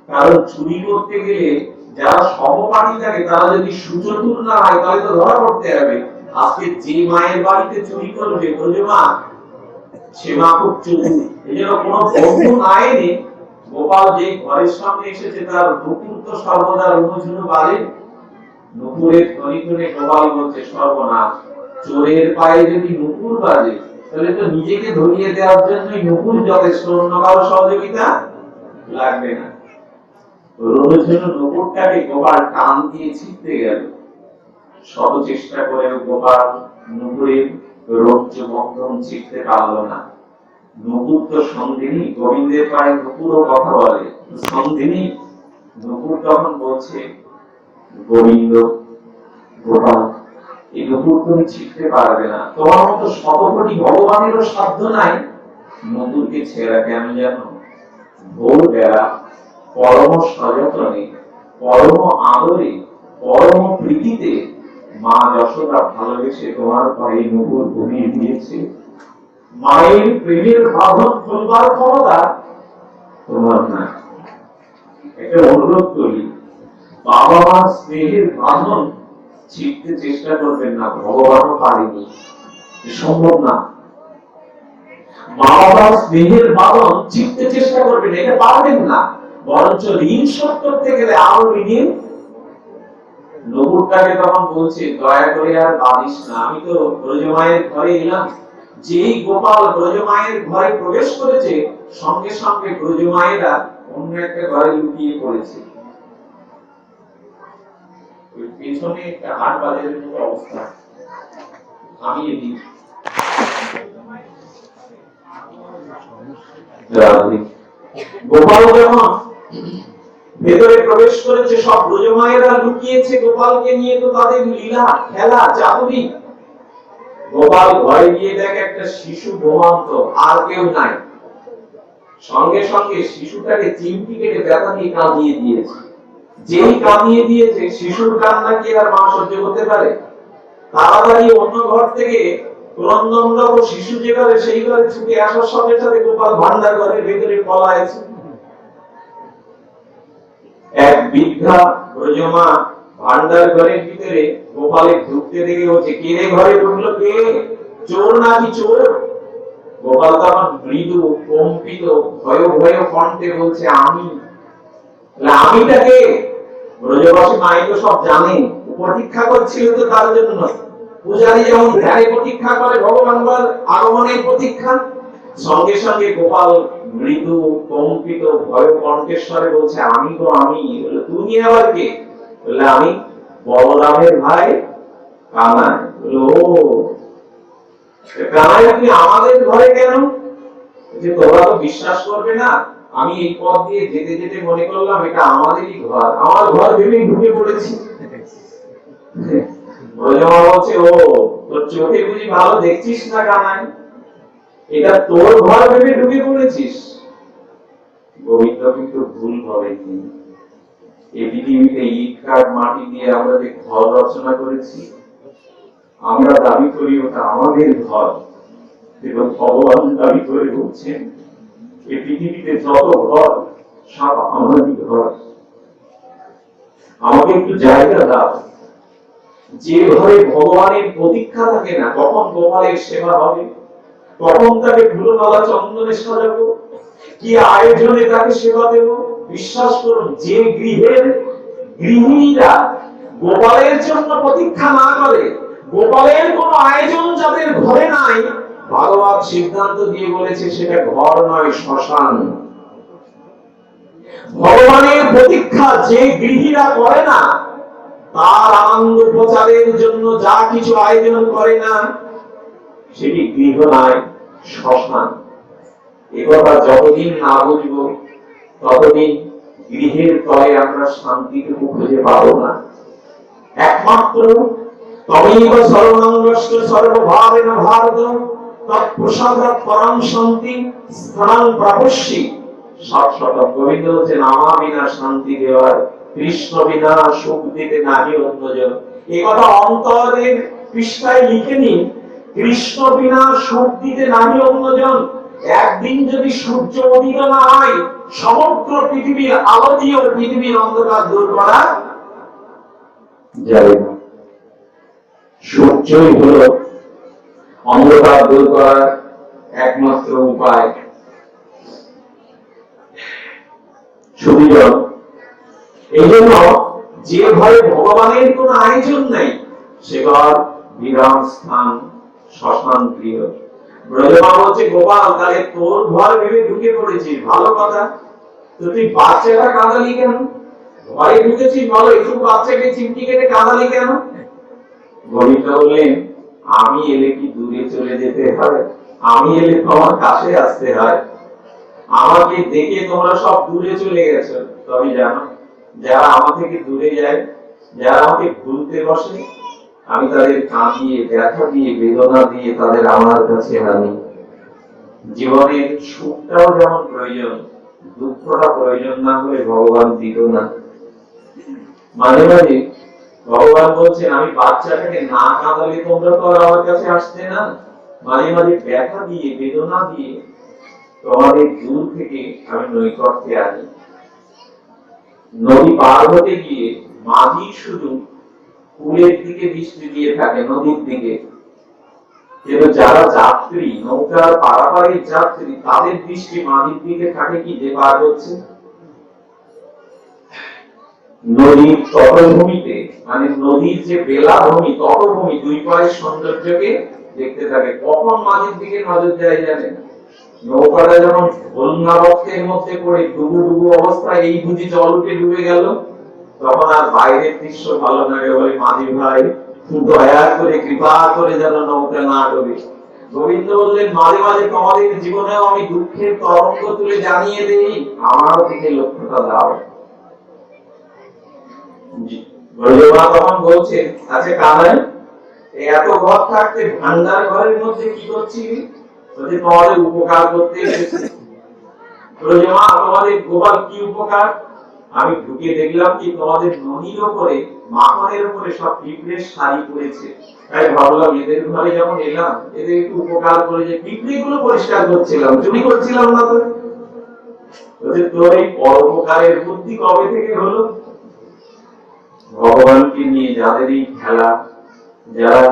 কারণ চুরি করতে গেলে যারা সহপাঠী থাকে তারা যদি সুচতুর না হয় তাহলে তো ধরা পড়তে হবে। আজকে যে মায়ের বাড়িতে চুরি করবে ব্রজমা, সে মা খুব চতুর। এই জন্য কোনো বন্ধু না এনে গোপাল যে ঘরের সামনে এসেছে তার নুপুর তো সর্বদা রুনুঝুনু বাজে। নুপুরের ধ্বনি শুনে গোপাল বলছে, সর্বনাশ, চোরের পায়ে যদি নুপুর বাজে তাহলে তো নিজেকে ধরিয়ে দেওয়ার জন্যই নুপুর যথেষ্ট, অন্য কারো সহযোগিতা লাগবে না। রুনুঝুনু নুপুরটাকে গোপাল টান দিয়ে ছিঁড়তে গেল, শত চেষ্টা করেও গোপাল নুপুরের রৌদ্র বন্ধন ছিঁড়তে পারল না। নুপুর তো সন্ধিনী, গোবিন্দের পায়ে নুপুরও কথা বলে, সন্ধিনী। নুপুর তখন বলছে, গোবিন্দ, গোপাল, এই নুপুর তুমি ছিঁড়তে পারবে না, তোমার মতো শত কোটি ভগবানেরও সাধ্য নাই নুপুরকে ছেড়া। কেন জানো? ভোর বেলা পরম সযত্নে, পরম আদরে, পরম প্রীতিতে মা যশোদা ভালোবেসে তোমার পায়ে নুপুর ঘুমিয়ে দিয়েছে। মায়ের প্রেমের বাঁধন খুলবার ক্ষমতা তোমার না। একটা অনুরোধ করি, বাবা মার স্নেহের বাঁধন ছিঁড়তে চেষ্টা করবেন না, ভগবানও পারেনি, সম্ভব না। মা বাবার স্নেহের বাঁধন চিপতে চেষ্টা করবেন, এটা পারবেন না। বরঞ্চ ঋণ শোধ করতে গেলে আরো ঋণ। নবুরটাকে তখন বলছে, দয়া করে আর বাঁধিস না, আমি তো ব্রজমায়ের ঘরে এলাম। যেই গোপাল ব্রজমায়ের ঘরে প্রবেশ করেছে, সঙ্গে সঙ্গে ব্রজমায়েরা অন্য একটা ঘরে লুকিয়ে পড়েছে। ওই পেছনে একটা হাট বাজারের মতো অবস্থা। আমি এদিক গোপাল যখন ভেতরে প্রবেশ করেছে, সব ব্রজমায়েরা লুকিয়েছে গোপালকে নিয়ে, তো তাদের লীলা খেলা চাতুরি। গোপাল ঘরে গিয়ে দেখে একটা শিশু ঘুমান্ত, আর কেউ নাই। সঙ্গে সঙ্গে শিশুটাকে চিমটি কেটে ব্যথা দিয়ে কাঁদিয়ে দিয়েছে। যেই কাঁদিয়ে দিয়েছে, শিশুর কান্না কি আর মা সহ্য করতে পারে? তাড়াতাড়ি অন্য ঘর থেকে ক্রন্দনরত শিশু যে ঘরে, সেই ঘরে ছুটে আসার সাথে সাথে গোপাল ভান্ডার ঘরের ভেতরে পলাইছে। এক বৃদ্ধা ব্রজমা ভান্ডার ঘরের ভিতরে গোপালের ঢুকতে দেখে বলছে, কে রে ঘরে ঢুকলো কে? চোর নাকি চোর? গোপাল তখন মৃদু কম্পিত ভয় ভয় কণ্ঠে বলছে, আমি। আমিটাকে ব্রজবাসী মাই তো সব জানে, প্রতীক্ষা করছিল তো তার জন্য। পূজারী যেমন ধ্যানে প্রতীক্ষা করে ভগবানের আগমনের প্রতীক্ষা, সঙ্গে সঙ্গে গোপাল মৃদু কম্পিত ভয় কণ্ঠেশ্বরে বলছে, আমি তো আমি। তুমি আবার কে? বললে, আমি বলরামের ভাই কানাই। ও কানাই, তুমি আমাদের ঘরে কেন? যে তোমরা তো বিশ্বাস করবে না, আমি এই পথ দিয়ে যেতে যেতে মনে করলাম এটা আমাদেরই ঘর, আমার ঘর ভেবেই ঢুকে পড়েছি। ব্রজমা বলছে, ও তোর চোখে বুঝি ভালো দেখছিস না কানাই? এটা তোর ঘর ভেবে ঢুকে পড়েছিস? গোবিন্দ কিন্তু ভুল বলেনি। এই পৃথিবীতে ইট কাঠ মাটি দিয়ে আমরা যে ঘর রচনা করেছি, আমরা দাবি করি ওটা আমাদের ঘর, এবং ভগবান দাবি করে বলছেন এই পৃথিবীতে যত ঘর সব আমারই ঘর, আমাকে একটু জায়গা দাও। যে ঘরে ভগবানের প্রতীক্ষা থাকে না, কখন গোপালের সেবা হবে, কখন তাকে ফুলমালা চন্দনে সাজাবো, কি আয়োজনে তাকে সেবা দেব, বিশ্বাস করুন, যে গৃহের গৃহিণীরা গোপালের জন্য প্রতীক্ষা না করে, গোপালের কোন আয়োজন যাদের ঘরে নাই, ভাগবত সিদ্ধান্ত দিয়ে বলেছে সেটা ঘর নয়, শ্মশান। ভগবানের প্রতীক্ষা যে গৃহীরা করে না, তার আনন্দ প্রচারের জন্য যা কিছু আয়োজন করে না, সেটি গৃহ নয়, শ্মশান। একথা যতদিন না বুঝব, ততদিন গৃহের তলে আমরা শান্তিটুকু খুঁজে পাবো না। একমাত্র তমেব সর্বাঙ্গস্য সর্বভাবেন ভারত তৎপ্রসাদাৎ পরম শান্তি স্থানং প্রাপস্যি। সৎসতম গোবিন্দ বলছেন, আমার বিনা শান্তি দেওয়ার, কৃষ্ণ বিনা সুখ দিতে নাহি অন্যজন। এই কথা অন্তরের পৃষ্ঠায় লিখে নিন, কৃষ্ণ বিনা সুখ দিতে নাহি অন্যজন। একদিন যদি সূর্য উদিত না হয়, সমগ্র পৃথিবীর আলো দিয়েও পৃথিবীর অন্ধকার দূর করা যাবে না। সূর্যই হল অন্ধকার দূর করার একমাত্র উপায়। সুবিধা এই জন্য যে ঘরে ভগবানের কোন আয়োজন নেই, সে ঘর বিরাম স্থান, শ্মশান গৃহ। ব্রজমা বলছে, গোপাল তাহলে তোর ঘর ভেবে ঢুকে পড়েছিস, ভালো কথা, তো তুই বাচ্চাটা কাঁদালি কেন? ঘরে ঢুকেছিস, বলো, একটু বাচ্চাকে চিমটি কেটে কাঁদালি কেন? গোবিন্দ বললেন, আমি এলে কি দূরে চলে যেতে হয়? আমি এলে তোমার কাছে আসতে হয়। আমাকে দেখে তোমরা সব দূরে চলে গেছো, তবে জানো, যারা আমার থেকে দূরে যায়, যারা আমাকে ভুলতে বসে, আমি তাদের কাঁদিয়ে, ব্যথা দিয়ে, বেদনা দিয়ে তাদের আমার কাছে আনি। জীবনের সুখটাও যেমন প্রয়োজন, দুঃখটা প্রয়োজন না হলে ভগবান দিত না। মাঝে মাঝে ভগবান বলছেন, আমি বাচ্চাটাকে না কাঁদালে তোমরা তো আর আমার কাছে আসতে না। মাঝে মাঝে ব্যথা দিয়ে, বেদনা দিয়ে তোমাদের দূর থেকে আমি নৈকট্যে আনি। নদী পার হতে গিয়ে মাঝি শুধু কূলের দিকে দৃষ্টি দিয়ে থাকে, নদীর দিকে। কিন্তু যারা যাত্রী, নৌকার পারাপারের যাত্রী, তাদের দৃষ্টি মাঝির দিকে থাকে কি যে পার হচ্ছে। নদীর তটভূমিতে, মানে নদীর যে বেলাভূমি, তটভূমি, দুই পারের সৌন্দর্যকে দেখতে থাকে। কখন মাঝির দিকে নজর যায় জানেন? নৌকাটা যখন বন্যাবক্ষের মধ্যে পড়ে ডুবু ডুবু অবস্থায় এই বুঝি জল উঠে ডুবে গেল, তখন আর বাইরের দৃশ্য ভালো লাগে, বলে মাঝি ভাই দয়া করে কৃপা করে যেন নৌকা না ডুবে। গোবিন্দ বললেন, মাঝে মাঝে তোমাদের জীবনেও আমি দুঃখের তরঙ্গ তুলে জানিয়ে দেই, আমার দিকে লক্ষ্যটা দাও। ব্রজমা তখন বলছেন, আচ্ছা কানাই, এত ঘর থাকতে ভান্ডার ঘরের মধ্যে কি করছিলি? বলছে, তোমাদের উপকার করতে এসেছি। ব্রজমা, তোমাদের গোপাল কি উপকার? আমি ঢুকে দেখলাম কি তোমাদের ননির উপরে, মাখনের উপরে সব পিঁপড়ের শাড়ি পড়েছে, তাই ভাবলাম এদের ঘরে যখন এলাম এদের একটু উপকার করে যে পিঁপড়ে গুলো পরিষ্কার করছিলাম, চুরি করছিলাম না তো। বলছে, তোর এই পরোপকারের বুদ্ধি কবে থেকে হলো? ভগবানকে নিয়ে যাদের এই খেলা, যারা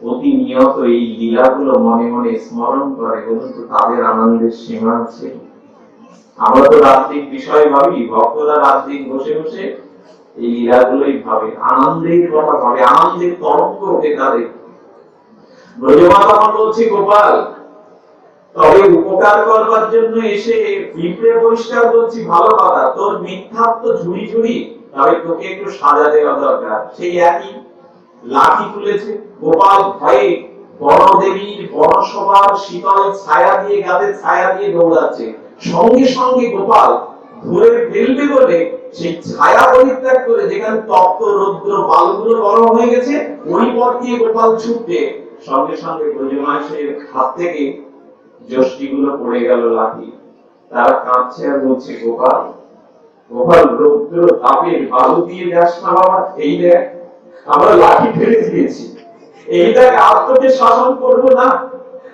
প্রতিনিয়ত এই লীলাগুলো মনে মনে স্মরণ করে, বলুন তো তাদের আনন্দের সীমা আছে? আমরা তো রাত্রিক বিষয় ভাবি, ভক্তরা রাত্রিক বসে বসে এই লীলাগুলোই ভাবে, আনন্দের কথা ভাবে, আনন্দের তরঙ্গ ওঠে তাদের। ব্রজমা তখন বলছে, গোপাল, তবে উপকার করবার জন্য এসে পিঁপড়ে পরিষ্কার করছি ভালো কথা, তোর মিথ্যাত্ব ঝুড়ি ঝুড়ি, তবে তোকে একটু সাজা দেওয়া দরকার। সেই একই লাঠি তুলেছে। গোপাল ভয়ে বনদেবীর বনসভার শীতল ছায়া দিয়ে, গাছের ছায়া দিয়ে দৌড়াচ্ছে। সঙ্গে সঙ্গে গোপাল ধরে ফেলবে বলে সেই ছায়া পরিত্যাগ করে, যেখানে তপ্ত রৌদ্র বালুগুলো গরম হয়ে গেছে, ওই পথ দিয়ে গোপাল ছুটে, সঙ্গে সঙ্গে ব্রজমাসের হাত থেকে যষ্টিগুলো পড়ে গেল লাঠি। তারা কাঁদছে আর বলছে, গোপাল, গোপাল, রৌদ্র তাপের বালু দিয়ে যাস না বাবা, এই দেখ আমরা লাঠি ফেলে দিয়েছি, এই দেখ আর তোকে শাসন করবো না।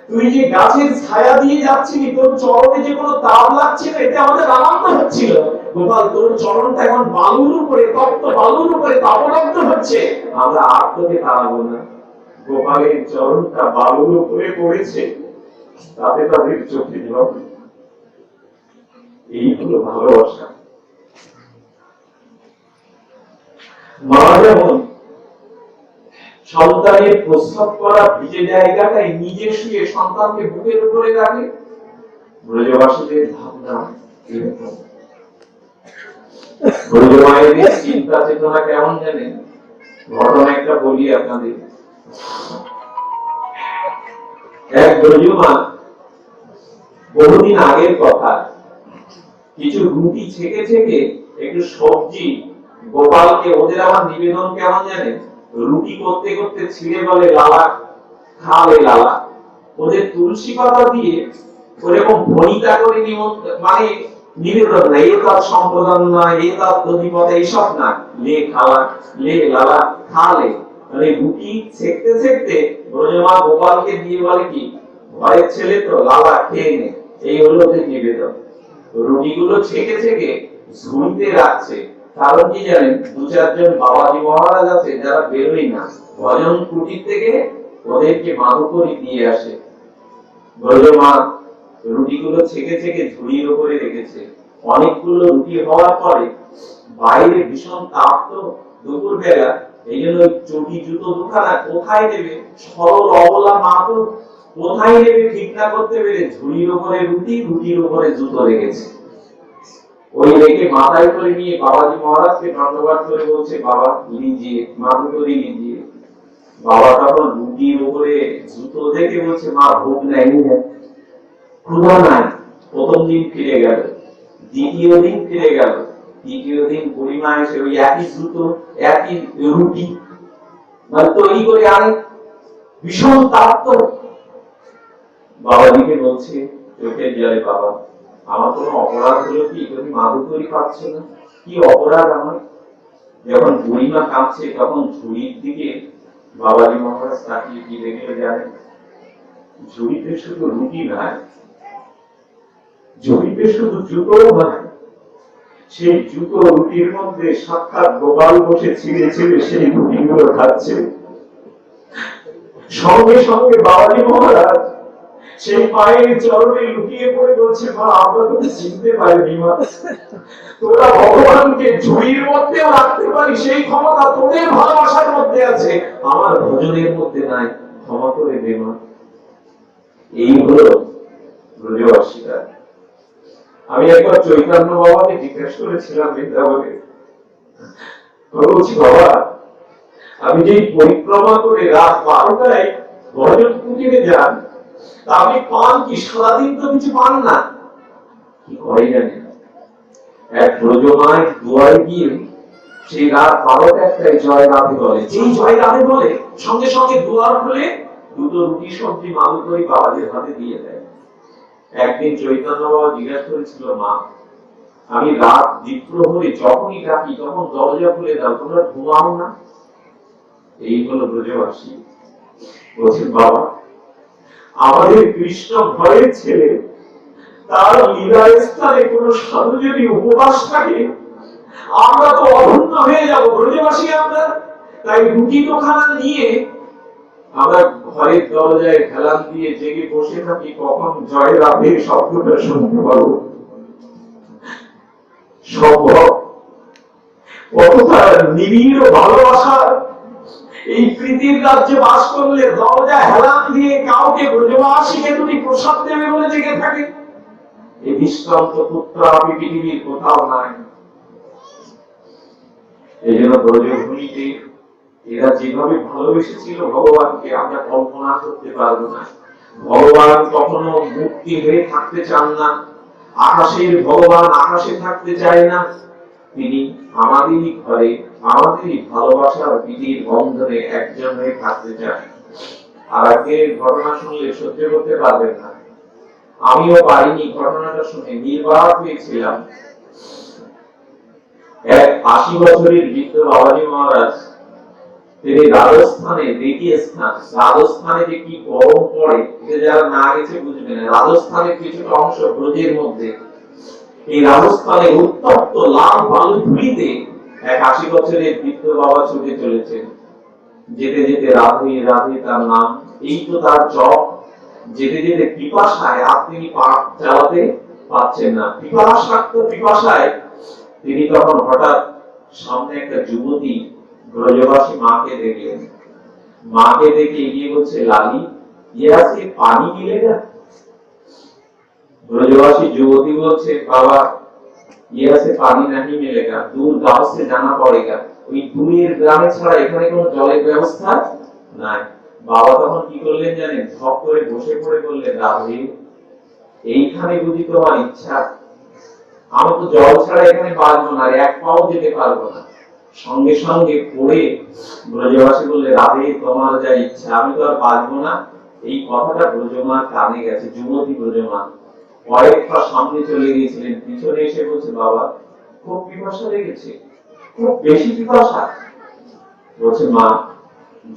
তুই যে গাছের ছায়া দিয়ে যাচ্ছিলি, তোর চরণে যে কোনো তাপ লাগছে না, এতে আমাদের আনন্দ হচ্ছিল। গোপাল, তোর চরণটা এখন বালুর উপরে, তপ্ত বালুর উপরে তাপদগ্ধ হচ্ছে, আমরা আর তোকে তাড়াবো না। গোপালের চরণটা বালুর উপরে পড়েছে, তাতে তাদের চোখে জল। এই হলো ভালোবাসা। মা যেমন সন্তানের প্রস্রাব করা ভিজে জায়গাটায় নিজে শুয়ে সন্তানকে বুকের উপরে রাখে, ব্রজবাসীদের ভাবনা এরকম। ব্রজমায়েদের চিন্তা চেতনা কেমন জানেন? ঘটনা একটা বলি আপনাদের। এক ব্রজমা বহুদিন আগের কথা, কিছু রুটি ছেকে ছেকে একটু সবজি গোপালকে, ওদের আমার নিবেদন কেমন জানেন? রুটি করতে করতে ছিঁড়ে বলে, লালা খালে লালা। ওদের তুলসী পাতা দিয়ে ওরকম ভনিতা করে মানে নিবেদন না, এ তার সম্প্রদান না, এ তার দধিপথ, এইসব না, লে খালা, লে লালা খালে। মানে রুটি ছেকতে ছেকতে ব্রজমা গোপালকে দিয়ে বলে কি, ঘরের ছেলে তো, লালা খেয়ে নে। এই হলো ওদের নিবেদন। রুটিগুলো ছেকে ছেকে ঝুড়িতে রাখছে। কারণ কি জানেন? দু চারজন বাবাজি মহারাজ আছে যারা বেরোই না, ভজন কুটির থেকে ওদেরকে মাধুকরি দিয়ে আসে। ব্রজমা রুটিগুলো ছেকে ছেকে ঝুড়ির উপরে রেখেছে। অনেকগুলো রুটি হওয়ার পরে বাইরে ভীষণ তাপ, তো দুপুর বেলা, এই জন্য চটি জুতো দুখানা কোথায় নেবে, সরল অবলা মা তো কোথায় নেবে ঠিক না করতে পেরে ঝুড়ির উপরে রুটি, রুটির উপরে জুতো রেখেছে। ওই রেখে মাথায় করে নিয়ে বাবাজি মহারাজকে ধন্যবাদ করে বলছে, বাবা লিজিয়ে, মাধুকরি লিজিয়ে। বাবা তখন রুটির উপরে জুতো দেখে বলছে, মা ভোগ নেয়নি, ক্ষুধা নাই। প্রথম দিন ফিরে গেল, দ্বিতীয় দিন ফিরে গেল, তৃতীয় দিন বুড়িমা এসে ওই একই জুতো, একই রুটি মানে তৈরি করে আনে। ভীষণ তাপ। বাবাজিকে বলছে চোখের জলে, বাবা আমার কোনো অপরাধ হলো কি, তুমি মাধুকরি পাচ্ছ না? কি অপরাধ আমার? যখন বুড়িমা কাঁদছে তখন ঝুড়ির দিকে বাবাজি মহারাজ তাকিয়ে কি দেখলো জানেন? ঝুড়িতে শুধু রুটি নয়, ঝুড়িতে শুধু জুতো নয়, সেই জুতো রুটির মধ্যে সাক্ষাৎ গোপাল বসে ছিঁড়ে ছিঁড়ে সেই রুটিগুলো খাচ্ছে। সঙ্গে সঙ্গে বাবাজি মহারাজ সেই মায়ের চরণে লুটিয়ে পড়ে বলছে, মা আমরা তোকে চিনতে পারিনি মা, তোরা ভগবানকে ঝুড়ির মধ্যেও রাখতে পারি সেই ক্ষমতা তোদের ভালোবাসার মধ্যে আছে, আমার ভজনের মধ্যে নাই, ক্ষমা করে দে মা। এই হলো ব্রজবাসীরা। আমি একবার চৈতন্য বাবাকে জিজ্ঞেস করেছিলাম বৃন্দাবনে, বলছি বাবা আমি যে পরিক্রমা করে রাত 12টায় ভজন কুটিরে যান, তা আপনি পান কি? সারাদিন তো কিছু পান না। কি করে জানেন? এক ব্রজমায় দুয়ারে গিয়ে সেই রাত 12টায় জয় রাধে বলে, যেই জয় রাধে বলে সঙ্গে সঙ্গে দুয়ার খুলে দুটো রুটি সবজি মালু তৈরি বাবাজির হাতে দিয়ে দেয়। একদিন চৈতন্য বাবা জিজ্ঞাসা করেছিল, মা আমি রাত দ্বিপ্রহরে যখনই ডাকি তখন দরজা খুলে দাও, তোমরা ঘুমাও না? এই হলো ব্রজবাসী। বলছেন বাবা আমাদের কৃষ্ণ ঘরের ছেলে, তার লীলা স্থানে কোন সাধু যদি উপবাস থাকে আমরা তো অধন্য হয়ে যাব ব্রজবাসী আমরা। তাই রুটি দোখানা নিয়ে আমরা ঘরের দরজায় হেলান দিয়ে জেগে বসে থাকি, কখন জয় রাধের শব্দটা শুনতে পাবো। সম্ভব? কতটা নিবিড় ভালোবাসা এই প্রীতির রাজ্যে বাস করলে দরজা হেলান দিয়ে কাউকে ব্রজবাসীকে তুমি প্রসাদ দেবে বলে জেগে থাকে। এই দৃষ্টান্ত পুত্র আমি পৃথিবীর কোথাও নাই। এই জন্য ব্রজভূমিতে এরা যেভাবে ভালোবেসেছিল ভগবানকে আমরা কল্পনা করতে পারবো না। ভগবান কখনো মুক্তি হয়ে থাকতে চান না, আকাশের ভগবান আকাশে থাকতে চায় না, তিনি আমাদেরই ঘরে আমাদেরই ভালোবাসার বিধির বন্ধনে একজন হয়ে থাকতে চান। আর আগের ঘটনা শুনলে সহ্য করতে পারবেন না, আমিও পারিনি। ঘটনাটা শুনে নির্বাক হয়েছিলাম। এক 80 বছরের বৃদ্ধ বাবাজি মহারাজ, তিনি রাজস্থানে দ্বিতীয় স্থান, রাজস্থানে যে কি গরম পড়ে এটা যারা না গেছে বুঝবে না। রাজস্থানের কিছুটা অংশ ব্রজের মধ্যে, এই রাজস্থানে উত্তপ্ত লাল বালু ধুলিতে এক 80 বছরের বৃদ্ধ বাবা ছুটে চলেছেন। যেতে যেতে রাধে রাধে তার নাম, এই তো তার জপ। যেতে যেতে পিপাসায় আর তিনি পা চালাতে পারছেন না, পিপাসায় তিনি তখন হঠাৎ সামনে একটা যুবতী ব্রজবাসী মাকে দেখলেন। মাকে দেখে এগিয়ে বলছে, লালি ইয়া সে পানি মিলেগা? ब्रजवासी युवती বলছে, বাবা ইয়া সে পানি नहीं मिलेगा, दूर गांव से जाना पड़ेगा। ওই দূরের গ্রামে ছাড়া এখানে কোনো জলের ব্যবস্থা নাই। বাবা তখন কি করলেন জানেন? ধপ করে বসে পড়ে বললেন, রাধে এইখানে বুঝি তোমার ইচ্ছা? আমি তো জল ছাড়া এখানে বাঁচবো না, এক পাও যেতে পারবো না। সঙ্গে সঙ্গে পড়ে ব্রজবাসী বললে, রাধে তোমার যা ইচ্ছা, আমি তো আর বাঁচবো না। এই কথাটা ব্রজমার কানে গেছে। যুবতী ব্রজমা কয়েক পা সামনে চলে গিয়েছিলেন, পিছনে এসে বলছে, বাবা খুব পিপাসা লেগেছে, খুব বেশি পিপাসা। বলছে, মা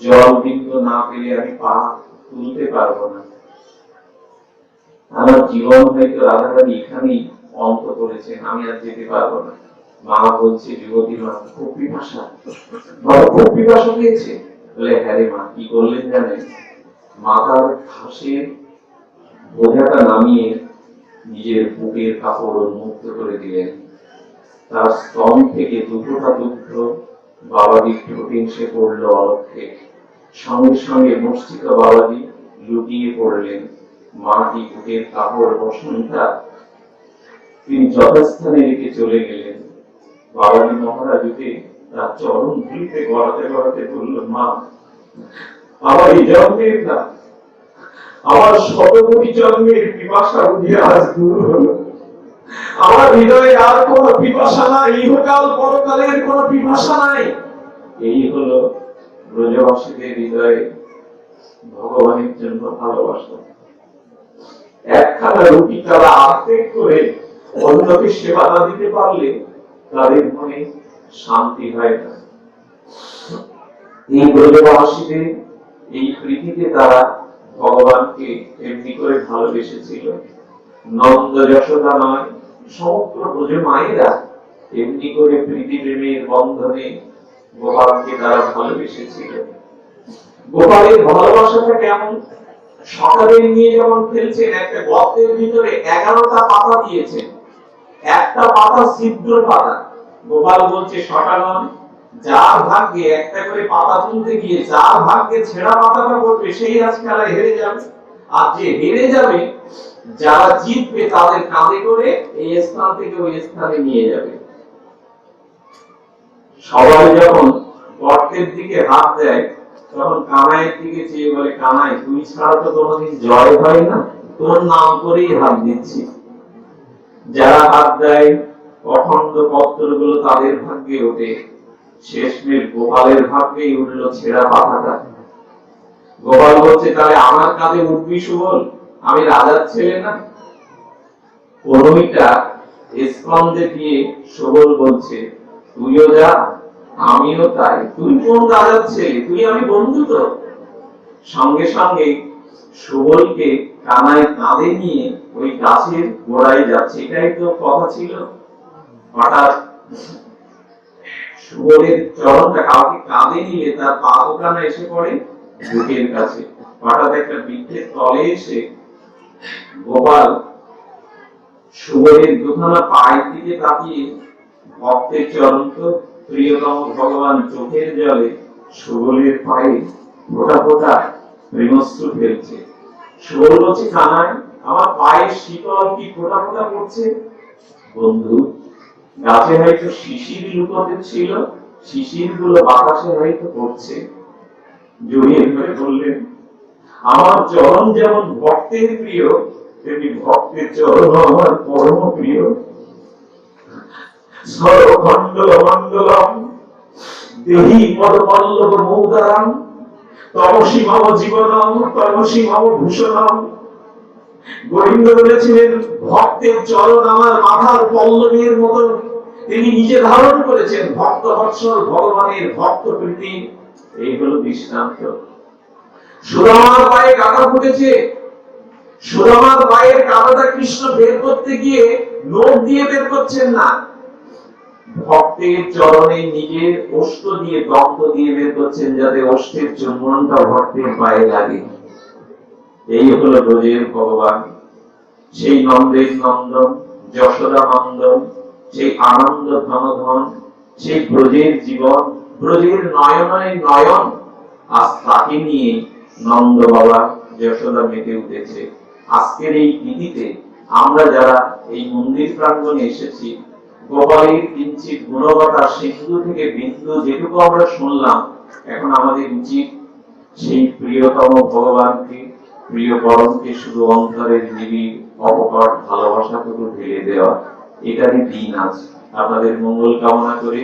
জল বিন্দু না পেলে আমি পা তুলতে পারবো না, আমার জীবন হয়তো রাধারানী এখানেই অন্ত করেছেন, আমি আর যেতে পারবো না। মা বলছে, যুবতী মা খুব পিপাসা, বাবা খুব পিপাসা পেয়েছে? বলে, হ্যাঁ রে মা। কি করলেন জানেন? মাথার ঘাসের বোঝাটা নামিয়ে নিজের বুকের কাপড় উন্মুক্ত করে দিলেন। তার স্তন থেকে দুটোটা দুগ্ধ বাবাজির ঠোঁটে এসে পড়লো অলক্ষে। সঙ্গে সঙ্গে মস্তিষ্ক বাবাজি লুটিয়ে পড়লেন। মাটি বুকের কাপড় বসনটা তিনি যথাস্থানে রেখে চলে গেলেন। বাবাজি মহারাজ উঠে তার চরণ ধুলিতে গড়াতে গড়াতে বলল, মা আমার এই জন্মের না, আমার শতকোটি জন্মের পিপাসা বুঝিয়ে আজ দূর হলো। আমার হৃদয়ে আর কোন পিপাসা নাই, ইহকাল পরকালের কোন পিপাসা নাই। এই হলো ব্রজবাসীদের হৃদয়ে ভগবানের জন্য ভালোবাসা। একখানা রুটি তারা আত্মেক করে অন্যকে সেবা না দিতে পারলে তাদের মনে শান্তি হয় না। এই ব্রজবাসীদের এই প্রীতিতে তারা ভগবানকে এমনি করে ভালোবেসেছিল। নন্দ যশোদা নয়, সমগ্র ব্রজ মায়েরা এমনি করে প্রীতি প্রেমের বন্ধনে গোপালকে তারা ভালোবেসেছিল। গোপালের ভালোবাসাটা কেমন, সকালে নিয়ে যখন ফেলছেন একটা গর্তের ভিতরে 11টা পাতা দিয়েছেন, একটা পাতা ছিদ্র পাতা। গোপাল বলছে সকাগণ, যার ভাগ্যে একটা করে পাতা তুলতে গিয়ে যার ভাগ্যে ছেঁড়া পাতাটা পড়বে সেই আজ খেলায় হেরে যাবে, আর যে হেরে যাবে যারা জিতবে তাদের কাঁধে করে এই স্থান থেকে ওই স্থানে নিয়ে যাবে। সবাই যখন গর্তের দিকে হাত দেয় তখন কানাইয়ের দিকে চেয়ে বলে, কানাই তুই ছাড়া তো কোনোদিন জয় হয় না, তোর নাম করেই হাত দিচ্ছি। যারা হাত দেয় অখণ্ড পত্রগুলো তাদের ভাগ্যে ওঠে, শেষমেশ গোপালের ভাগ্যেই উঠলো ছেঁড়া পাতাটা। গোপাল বলছে, তাহলে আমার কাঁধে উঠবি সুবল, আমি রাজার ছেলে না? কনুইটা স্কন্ধে দিয়ে সুবল বলছে, তুইও যা আমিও তাই, তুই কোন রাজার ছেলে, তুই আমি বন্ধু তো। সঙ্গে সঙ্গে সুবলকে কানাই কাঁধে নিয়ে ওই গাছের গোড়ায় যাচ্ছে, এটাই তো কথা ছিল। হঠাৎ সুবলের চরণটা কাউকে কাঁধে নিয়ে তার পা দোকানে এসে পড়ে বুকের কাছে। হঠাৎ একটা বৃক্ষের তলে এসে গোপাল সুবলের দুখানা পায়ের দিকে তাকিয়ে, ভক্তের চরণ তো প্রিয়তম ভগবান, চোখের জলে সুবলের পায়ে ফোঁটা ফোঁটা প্রেমশ্রু ফেলছে। সুবল বলছে, কানাই আমার পায়ের শীতল কি ফোঁটা ফোঁটা পড়ছে? বন্ধু, গাছে হয়তো শিশির লুকোতে ছিল, শিশির গুলো বাতাসে হয়তো পড়ছে। জড়িয়ে ধরে বললেন, আমার চরণ যেমন ভক্তের প্রিয়, তেমনি ভক্তের চরণ আমার পরম প্রিয়। সর্বমঙ্গল মঙ্গলম দেহি পদপল্লব মৌদারাম, তমসি মম জীবনম তমসি মম ভূষণম। গোবিন্দ বলেছিলেন, ভক্তের চরণ আমার মাথার পল্লবের মতো তিনি নিজে ধারণ করেছেন। ভক্ত বৎসল ভগবানের ভক্ত প্রীতি, এই হলো দৃষ্টান্ত। সুদামার পায়ে কাঁটা ফুটেছে, সুদামার পায়ের কাঁটাটা কৃষ্ণ বের করতে গিয়ে নোখ দিয়ে বের করছেন না, ভক্তের চরণে নিজের ওষ্ঠ দিয়ে দন্ত দিয়ে বের করছেন, যাতে ওষ্ঠের চুম্বনটা ভক্তের পায়ে লাগে। এই হলো ব্রজের ভগবান, সেই নন্দের নন্দন, যশোদা নন্দন, সেই আনন্দ ধন ধন, সেই ব্রজের জীবন, ব্রজের নয়নয় নয়ন। আজ তাকে নিয়ে নন্দ বাবা যশোদা মেতে উঠেছে। আজকের এই তিথিতে আমরা যারা এই মন্দির প্রাঙ্গণে এসেছি, গোপালের কিঞ্চিত গুণগতা সিন্ধু থেকে বিন্দু যেটুকু আমরা শুনলাম, এখন আমাদের উচিত সেই প্রিয়তম ভগবানকে, প্রিয় পরমকে শুধু অন্তরের নিবিড় অপকট ভালোবাসাটুকু ঢেলে দেওয়া। এটারই দিন আজ। আপনাদের মঙ্গল কামনা করে